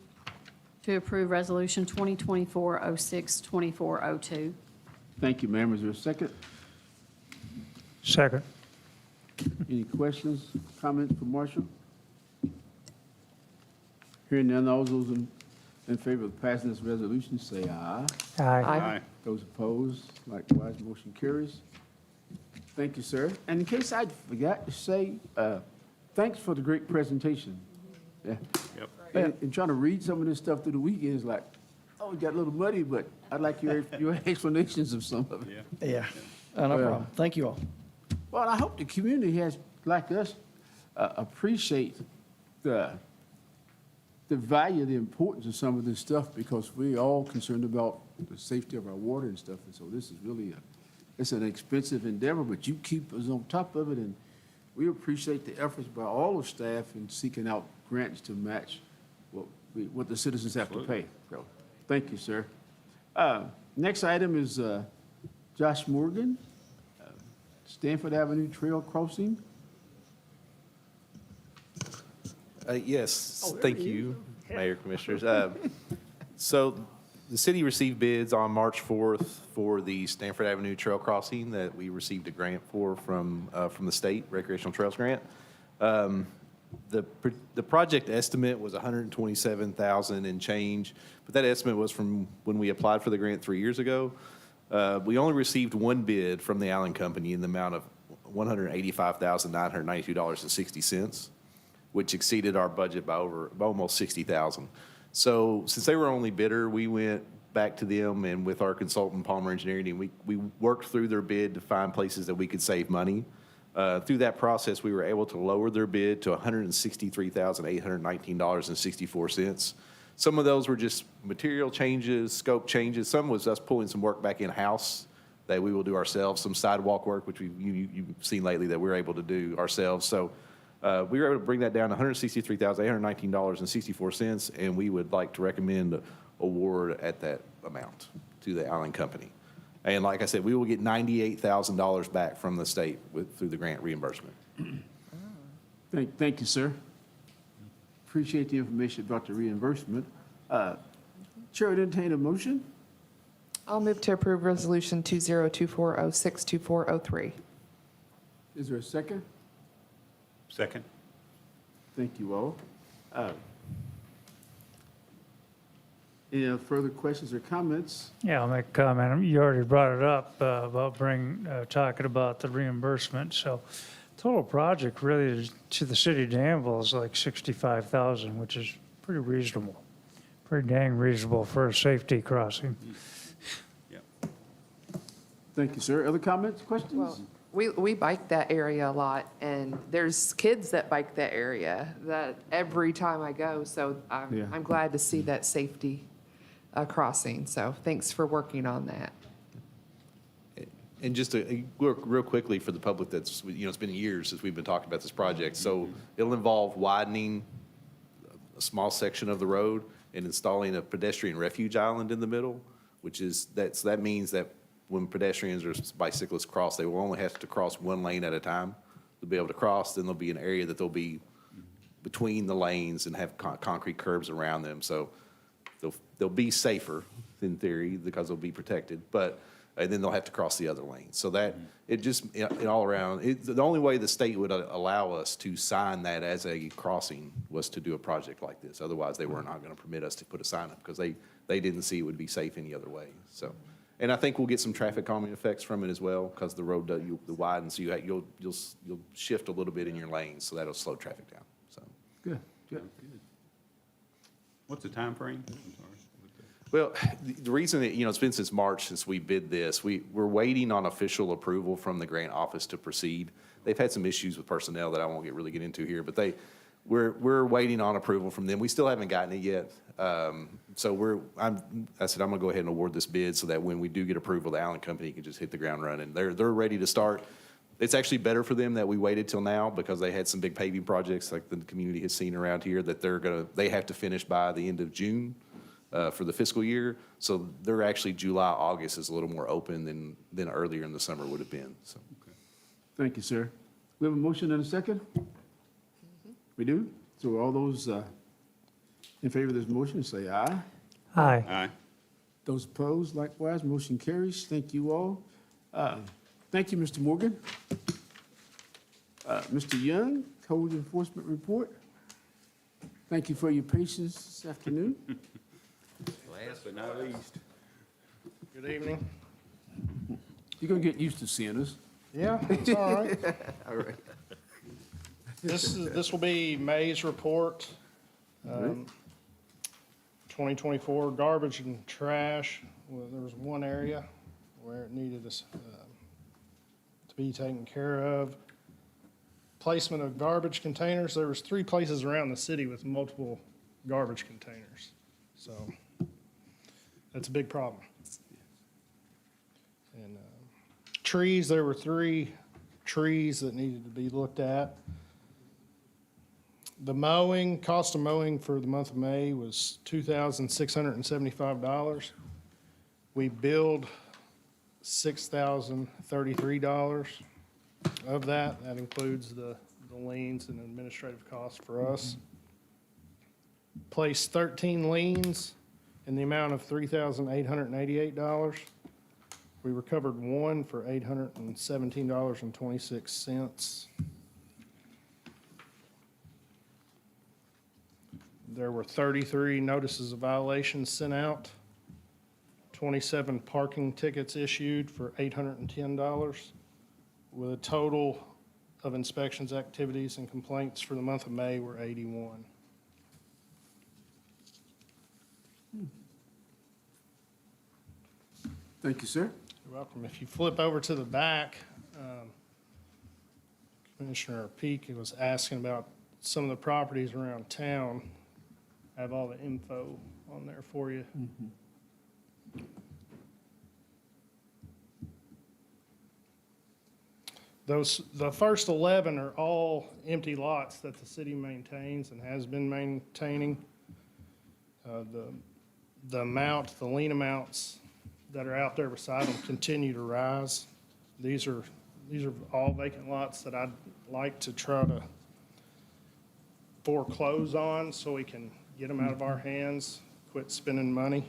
to approve Resolution 2024-06-2402. Thank you, ma'am. Is there a second? Second. Any questions, comments for Marshall? Hearing none, all those in favor of passing this resolution, say aye. Aye. Aye. Those opposed, likewise, motion carries. Thank you, sir. And in case I forgot to say, thanks for the great presentation. Yeah. Yep. And trying to read some of this stuff through the weekend is like, oh, it got a little muddy, but I'd like your explanations of some of it. Yeah. Yeah, no Well- problem. Thank you all. Well, I hope the community has, like us, appreciate the value, the importance of some of this stuff, because we're all concerned about the safety of our water and stuff. And so this is really it's an expensive endeavor, but you keep us on top of it, and we appreciate the efforts by all the staff in seeking out grants to match what the citizens have to pay. So, thank you, sir. Next item is Josh Morgan, Stanford Avenue Trail Crossing. Yes, thank you, Mayor, Commissioners. So the city received bids on March 4th for the Stanford Avenue Trail Crossing that we received a grant for from the state Recreational Trails Grant. The project estimate was $127,000 and change, but that estimate was from when we applied for the grant 3 years ago. We only received one bid from the Allen Company in the amount of $185,992.60, which exceeded our budget by almost $60,000. So since they were only bidder, we went back to them and with our consultant Palmer Engineering, and we worked through their bid to find places that we could save money. Through that process, we were able to lower their bid to $163,819.64. Some of those were just material changes, scope changes. Some was us pulling some work back in-house that we will do ourselves, some sidewalk work, which you've seen lately that we're able to do ourselves. So we were able to bring that down to $163,819.64, and we would like to recommend award at that amount to the Allen Company. And like I said, we will get $98,000 back from the state through the grant reimbursement. Thank you, sir. Appreciate the information about the reimbursement. Chair would entertain a motion. I'll move to approve Resolution 2024062403. Is there a second? Second. Thank you all. Any further questions or comments? Yeah, I'll make a comment. You already brought it up about talking about the reimbursement. So total project really to the city of Danville is like $65,000, which is pretty reasonable. Pretty dang reasonable for a safety crossing. Thank you, sir. Other comments, questions? Well, we bike that area a lot, and there's kids that bike that area that every time I go, so Yeah. I'm glad to see that safety crossing. So thanks for working on that. And just to, real quickly for the public that's, it's been years since we've been talking about this project. So it'll involve widening a small section of the road and installing a pedestrian refuge island in the middle, that means that when pedestrians or bicyclists cross, they will only have to cross one lane at a time. They'll be able to cross, then there'll be an area that they'll be between the lanes and have concrete curbs around them. So they'll be safer in theory because they'll be protected, and then they'll have to cross the other lane. So that, all around, the only way the state would allow us to sign that as a crossing was to do a project like this. Otherwise, they were not going to permit us to put a sign up because they didn't see it would be safe any other way. So, and I think we'll get some traffic calming effects from it as well because the road widens, so you'll shift a little bit in your lanes, so that'll slow traffic down. So. Good. What's the time frame? I'm sorry. Well, the reason that, it's been since March since we bid this, we're waiting on official approval from the grant office to proceed. They've had some issues with personnel that I won't really get into here, but we're waiting on approval from them. We still haven't gotten it yet. So I said, I'm gonna go ahead and award this bid so that when we do get approval, the Allen Company can just hit the ground running. They're ready to start. It's actually better for them that we waited till now because they had some big paving projects like the community has seen around here that they have to finish by the end of June. For the fiscal year, so they're actually July, August is a little more open than earlier in the summer would have been. So, Thank you, sir. We have a motion and a second? We do? So all those in favor of this motion, say aye. Aye. Aye. Those opposed, likewise, motion carries. Thank you all. Thank you, Mr. Morgan. Mr. Young, Code Enforcement Report. Thank you for your patience this afternoon. Last but not least. Good evening. You're gonna get used to seeing us. Yeah, it's all right. All right. This will be May's report. 2024 garbage and trash. Well, there was one area where it needed to be taken care of. Placement of garbage containers. There was 3 places around the city with multiple garbage containers. So that's a big problem. And trees, there were 3 trees that needed to be looked at. The cost of mowing for the month of May was $2,675. We billed $6,033 of that. That includes the liens and administrative costs for us. Placed 13 liens in the amount of $3,888. We recovered 1 for $817.26. There were 33 notices of violations sent out, 27 parking tickets issued for $810, with a total of inspections, activities, and complaints for the month of May were 81. Thank you, sir. You're welcome. If you flip over to the back, Commissioner Peak was asking about some of the properties around town. I have all the info on there for you. The first 11 are all empty lots that the city maintains and has been maintaining. The lien amounts that are out there beside them continue to rise. These are all vacant lots that I'd like to try to foreclose on so we can get them out of our hands, quit spending money.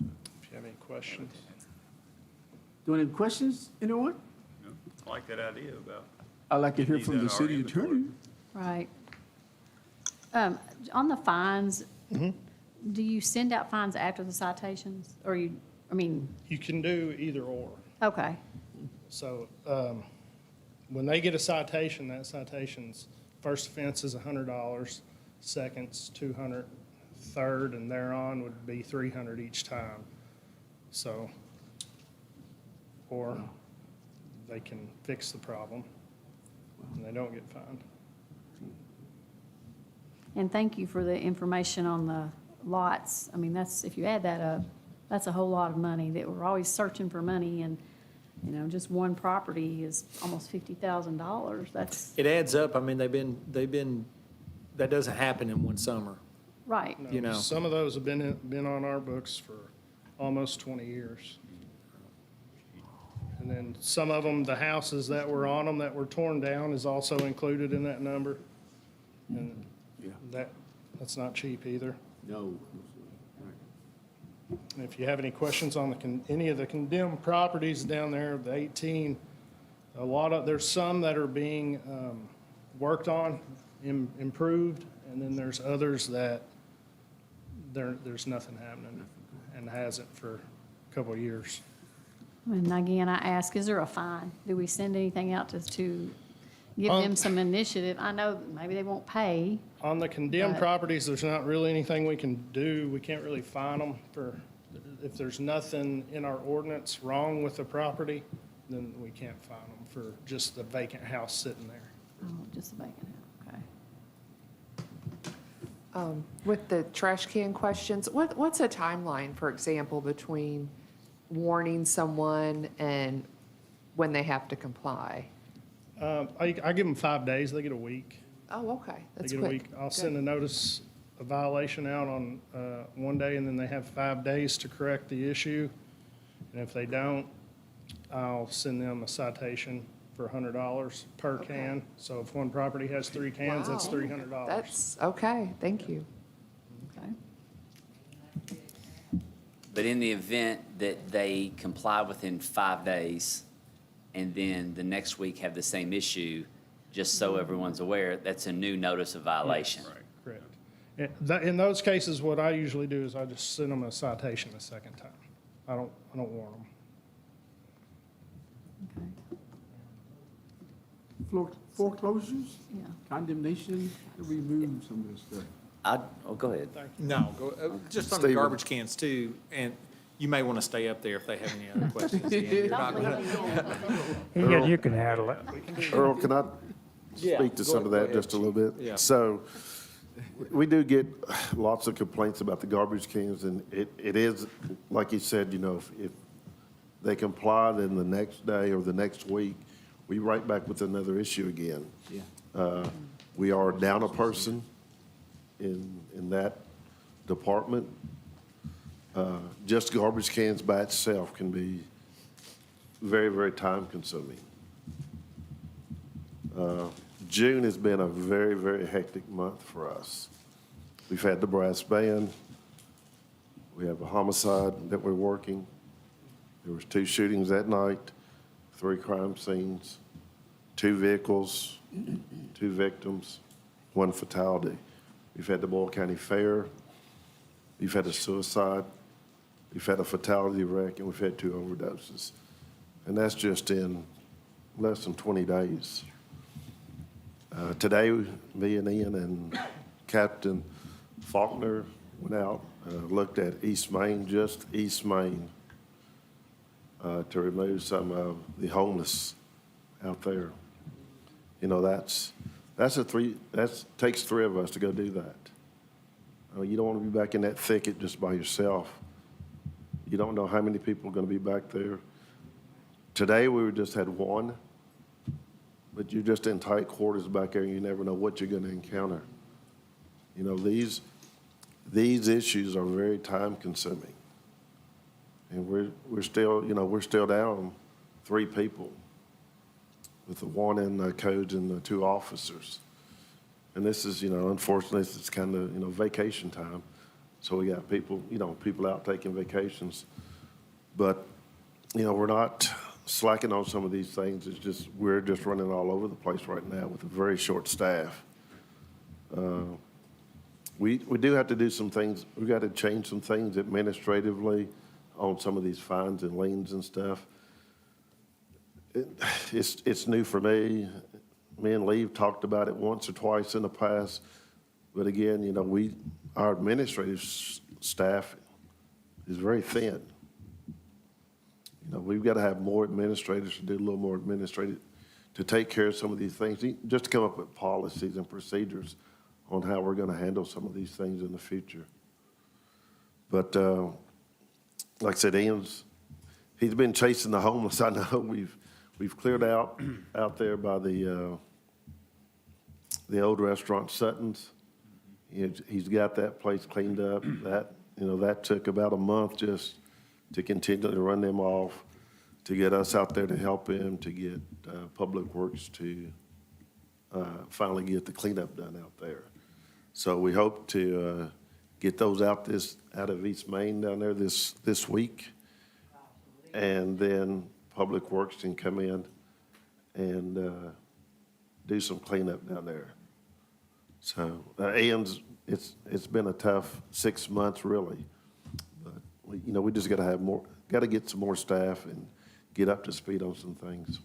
If you have any questions. Do you have any questions, anyone? No, I like that idea about, I'd like to hear These from the that are city inventory. attorney. Right. On the fines, do you send out fines after the citations? Or you, I mean, You can do either or. okay, So when they get a citation, that citation's first offense is $100, second's $200, third and thereon would be $300 each time. So, or they can fix the problem and they don't get fined. and thank you for the information on the lots. I mean, that's, if you add that up, that's a whole lot of money, that we're always searching for money, and, you know, just one property is almost $50,000. That's, It adds up. I mean, that doesn't happen in one summer. right. You know. Some of those have been on our books for almost 20 years. And then some of them, the houses that were on them that were torn down is also included in that number. And Yeah. that's not cheap either. No. And if you have any questions on any of the condemned properties down there, the 18, there's some that are being worked on, improved, and then there's others that there's nothing happening and hasn't for a couple of years. And again, I ask, is there a fine? Do we send anything out to give them some initiative? I know maybe they won't pay. On the condemned But- properties, there's not really anything we can do. We can't really fine them if there's nothing in our ordinance wrong with the property, then we can't fine them for just the vacant house sitting there. Oh, just a vacant house, okay. With the trash can questions, what's a timeline, for example, between warning someone and when they have to comply? I give them 5 days. They get a week. Oh, okay, that's They quick. get a week. I'll Good. send a notice of violation out on one day, and then they have 5 days to correct the issue. And if they don't, I'll send them a citation for $100 per Okay. can. So if one property has 3 cans, that's Wow. $300. That's, okay, thank you. Okay. But in the event that they comply within 5 days, and then the next week have the same issue, just so everyone's aware, that's a new notice of violation. Correct. In those cases, what I usually do is I just send them a citation a second time. I don't warn them. Okay. Foreclosures, Yeah. condemnation, how do we move some of this stuff? Go ahead. No, just on the garbage cans too, and you may want to stay up there if they have any other questions. Dan. You're not gonna- You can handle it. Earl, can I Yeah, speak to go- some of go that ahead. just a little bit? Yeah. So we do get lots of complaints about the garbage cans, and it is, like you said, you know, if they comply, then the next day or the next week, we right back with another issue again. Yeah. We are down a person in that department. Just garbage cans by itself can be very, very time consuming. June has been a very, very hectic month for us. We've had the brass band. We have a homicide that we're working. There was 2 shootings that night, 3 crime scenes, 2 vehicles, 2 victims, 1 fatality. We've had the Boyle County Fair. We've had a suicide. We've had a fatality wreck, and we've had 2 overdoses. And that's just in less than 20 days. Today, me and Ian and Captain Faulkner went out, looked at East Main, just East Main, to remove some of the homeless out there. You know, that takes 3 of us to go do that. You don't want to be back in that thicket just by yourself. You don't know how many people are going to be back there. Today, we just had one, but you're just in tight quarters back there, and you never know what you're going to encounter. You know, these issues are very time-consuming. And we're still down 3 people with the one in the codes and the 2 officers. And this is, unfortunately, it's kind of, vacation time. So we got people out taking vacations. But, we're not slacking on some of these things. It's just, we're just running all over the place right now with a very short staff. We do have to do some things. We've got to change some things administratively on some of these fines and liens and stuff. It's new for me. Me and Lee talked about it once or twice in the past. But again, our administrative staff is very thin. We've got to have more administrators to do a little more administrative, to take care of some of these things, just to come up with policies and procedures on how we're going to handle some of these things in the future. But like I said, he's been chasing the homeless. I know we've cleared out there by the old restaurant Sutton's. He's got that place cleaned up. That took about a month just to continue to run them off, to get us out there to help him, to get Public Works to finally get the cleanup done out there. So we hope to get those out of East Main down there this week, and then Public Works can come in and do some cleanup down there. So, and it's been a tough 6 months, really. But we just got to get some more staff and get up to speed on some things.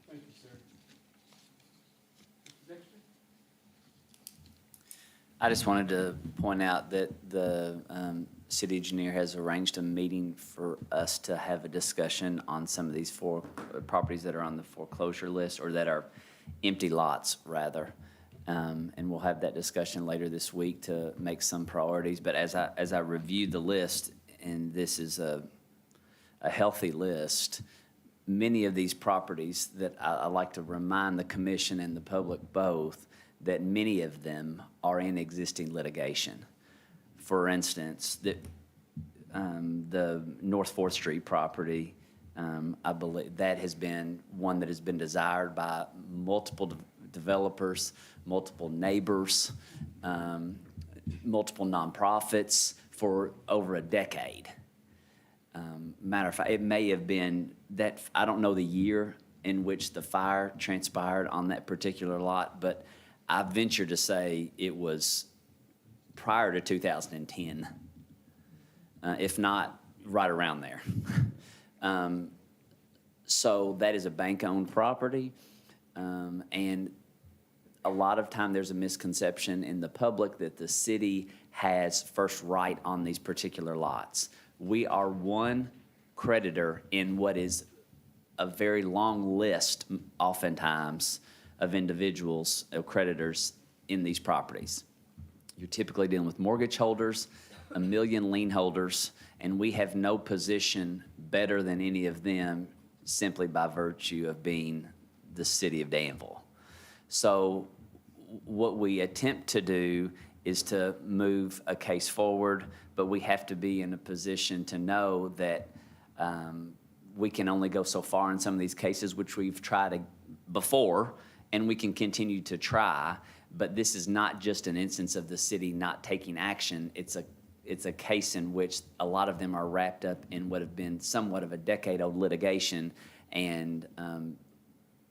Thank you, sir. Dexter? I just wanted to point out that the city engineer has arranged a meeting for us to have a discussion on some of these 4 properties that are on the foreclosure list, or that are empty lots, rather. And we'll have that discussion later this week to make some priorities. But as I reviewed the list, and this is a healthy list, many of these properties that I like to remind the commission and the public both that many of them are in existing litigation. For instance, the North 4th Street property, I believe that has been one that has been desired by multiple developers, multiple neighbors, multiple nonprofits for over a decade. Matter of fact, it may have been that, I don't know the year in which the fire transpired on that particular lot, but I venture to say it was prior to 2010, if not right around there. So that is a bank-owned property, and a lot of time there's a misconception in the public that the city has first right on these particular lots. We are one creditor in what is a very long list, oftentimes, of individuals, of creditors in these properties. You're typically dealing with mortgage holders, 1 million lien holders, and we have no position better than any of them simply by virtue of being the city of Danville. So what we attempt to do is to move a case forward, but we have to be in a position to know that we can only go so far in some of these cases, which we've tried before, and we can continue to try. But this is not just an instance of the city not taking action. It's a case in which a lot of them are wrapped up in what have been somewhat of a decade-old litigation, and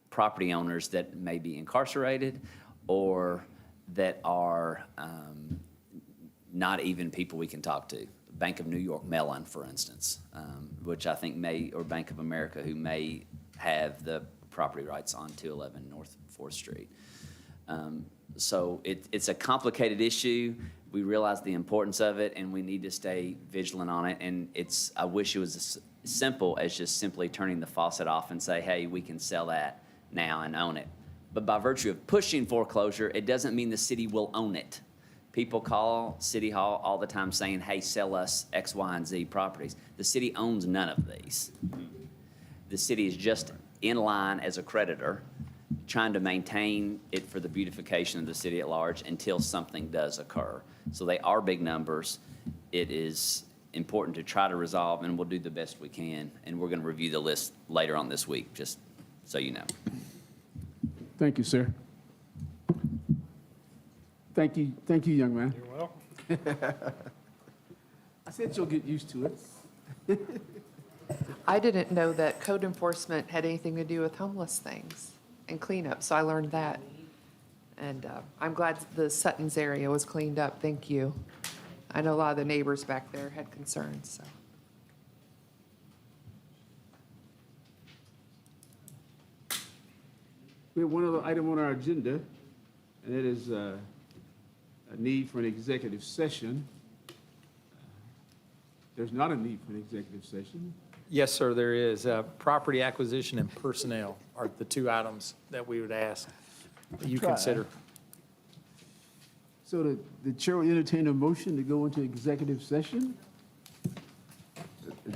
property owners that may be incarcerated or that are not even people we can talk to. Bank of New York Mellon, for instance, which I think may, or Bank of America, who may have the property rights on 211 North 4th Street. So it's a complicated issue. We realize the importance of it, and we need to stay vigilant on it. And I wish it was as simple as just simply turning the faucet off and say, hey, we can sell that now and own it. But by virtue of pushing foreclosure, it doesn't mean the city will own it. People call City Hall all the time saying, hey, sell us X, Y, and Z properties. The city owns none of these. The city is just in line as a creditor, trying to maintain it for the beautification of the city at large until something does occur. So they are big numbers. It is important to try to resolve, and we'll do the best we can. And we're going to review the list later on this week, just so you know. Thank you, sir. Thank you, young man. You're welcome. I said you'll get used to it. I didn't know that code enforcement had anything to do with homeless things and cleanup, so I learned that. And I'm glad the Sutton's area was cleaned up. Thank you. I know a lot of the neighbors back there had concerns, so. We have one other item on our agenda, and that is a need for an executive session. There's not a need for an executive session. Yes, sir, there is. Property acquisition and personnel are the two items that we would ask that you Try. consider. So the chair will entertain a motion to go into executive session.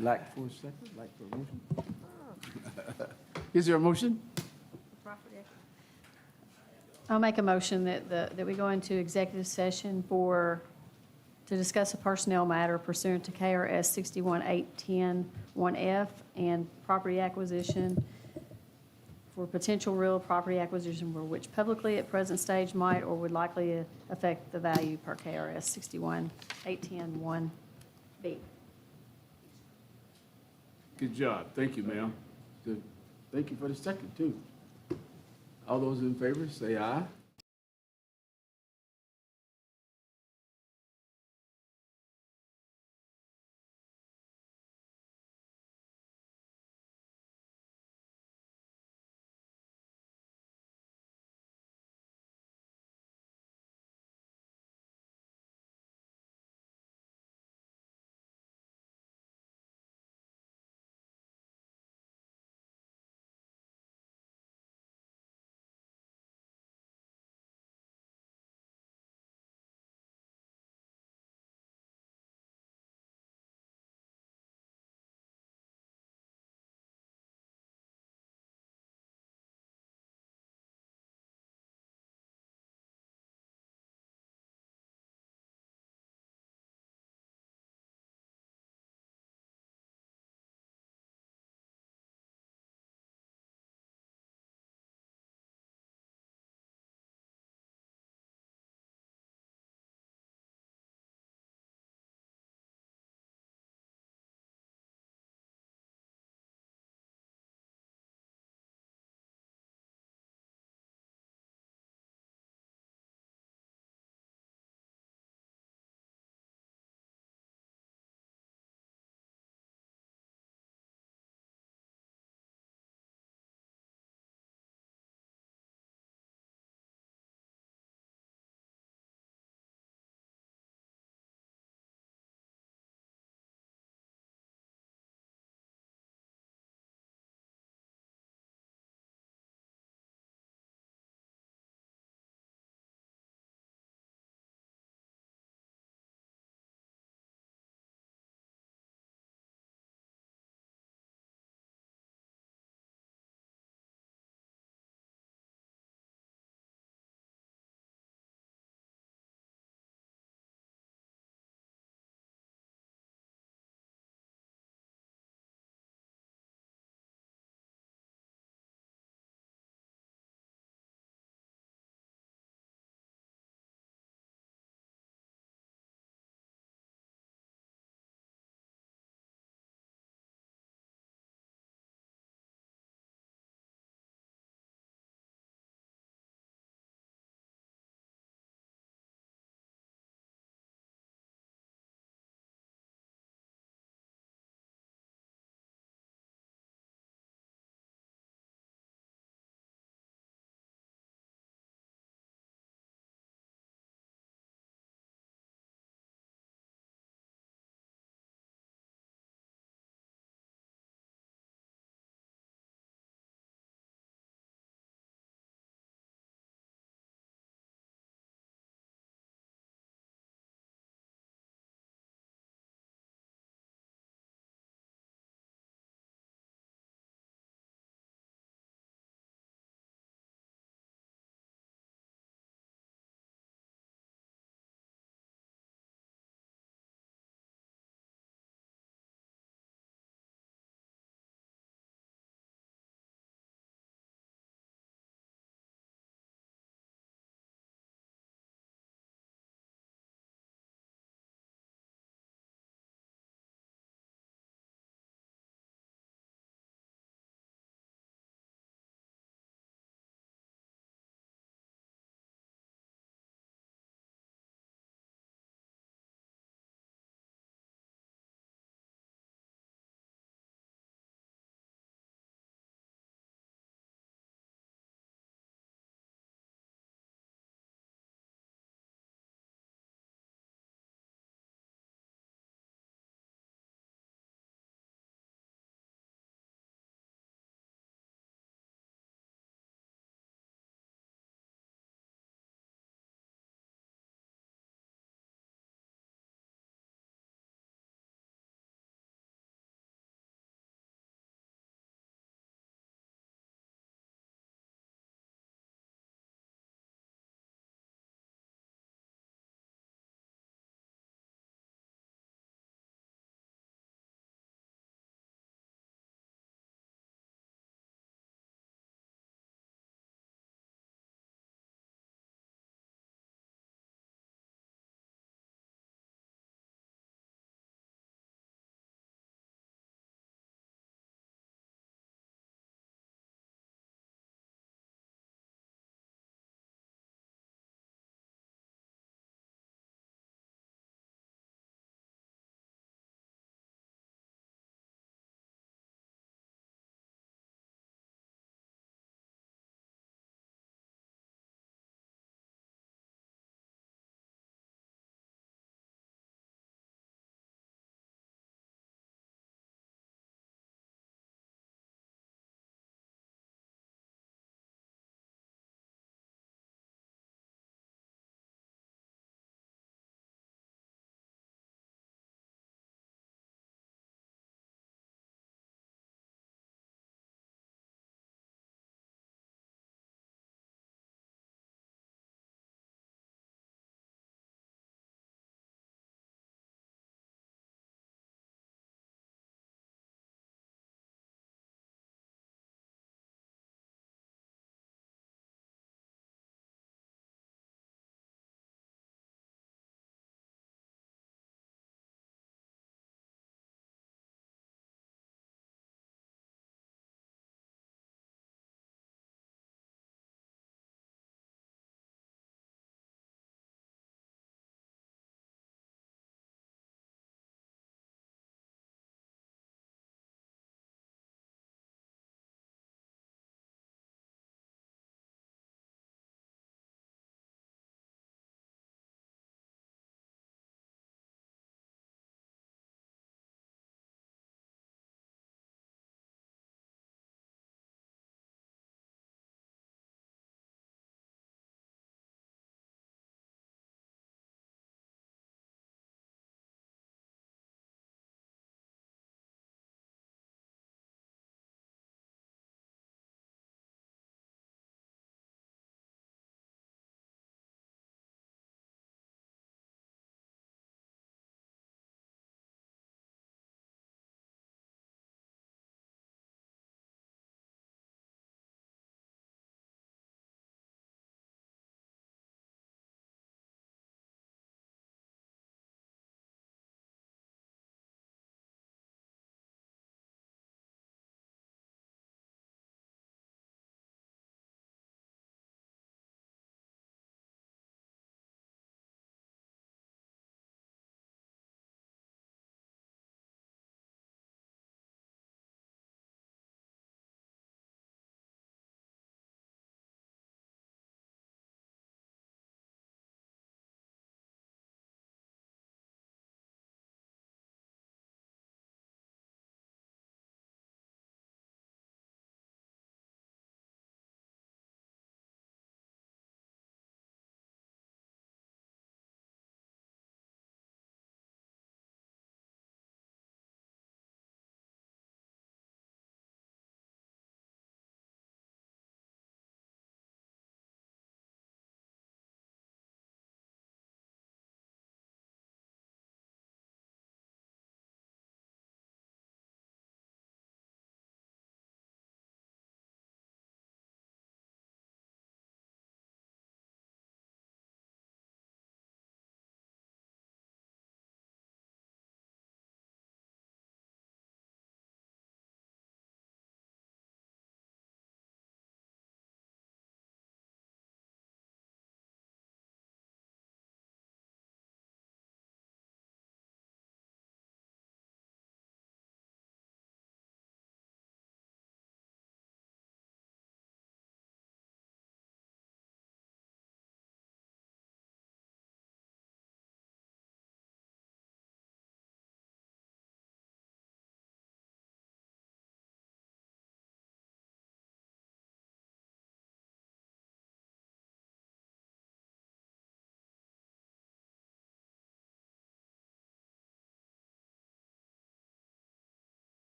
Like for a second, like for a motion. Is there a motion? I'll make a motion that we go into executive session to discuss a personnel matter pursuant to KRS 618101F and property acquisition for potential real property acquisition for which publicly at present stage might or would likely affect the value per KRS 618101B. Good job. Thank you, ma'am. Good. Thank you for the second, too. All those in favor, say aye.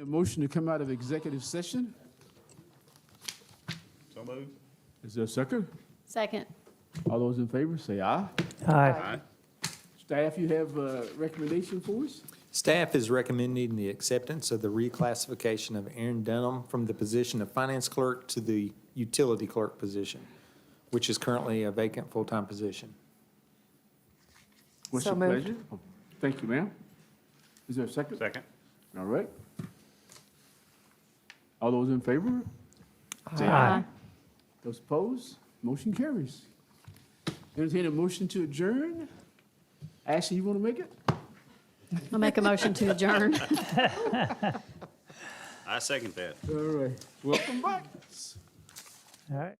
A motion to come out of executive session. So moved. Is there a second? Second. All those in favor, say aye. Aye. Staff, you have a recommendation for us? Staff is recommending the acceptance of the reclassification of Aaron Dunham from the position of finance clerk to the utility clerk position, which is currently a vacant full-time position. What's So your moved. pleasure? Thank you, ma'am. Is there a second? Second. All right. All those in favor? Say Aye. Those opposed? Motion carries. Entertain a motion to adjourn. Ashley, you want to make it? I'll make a motion to adjourn. I second that. All right. Welcome back. All right.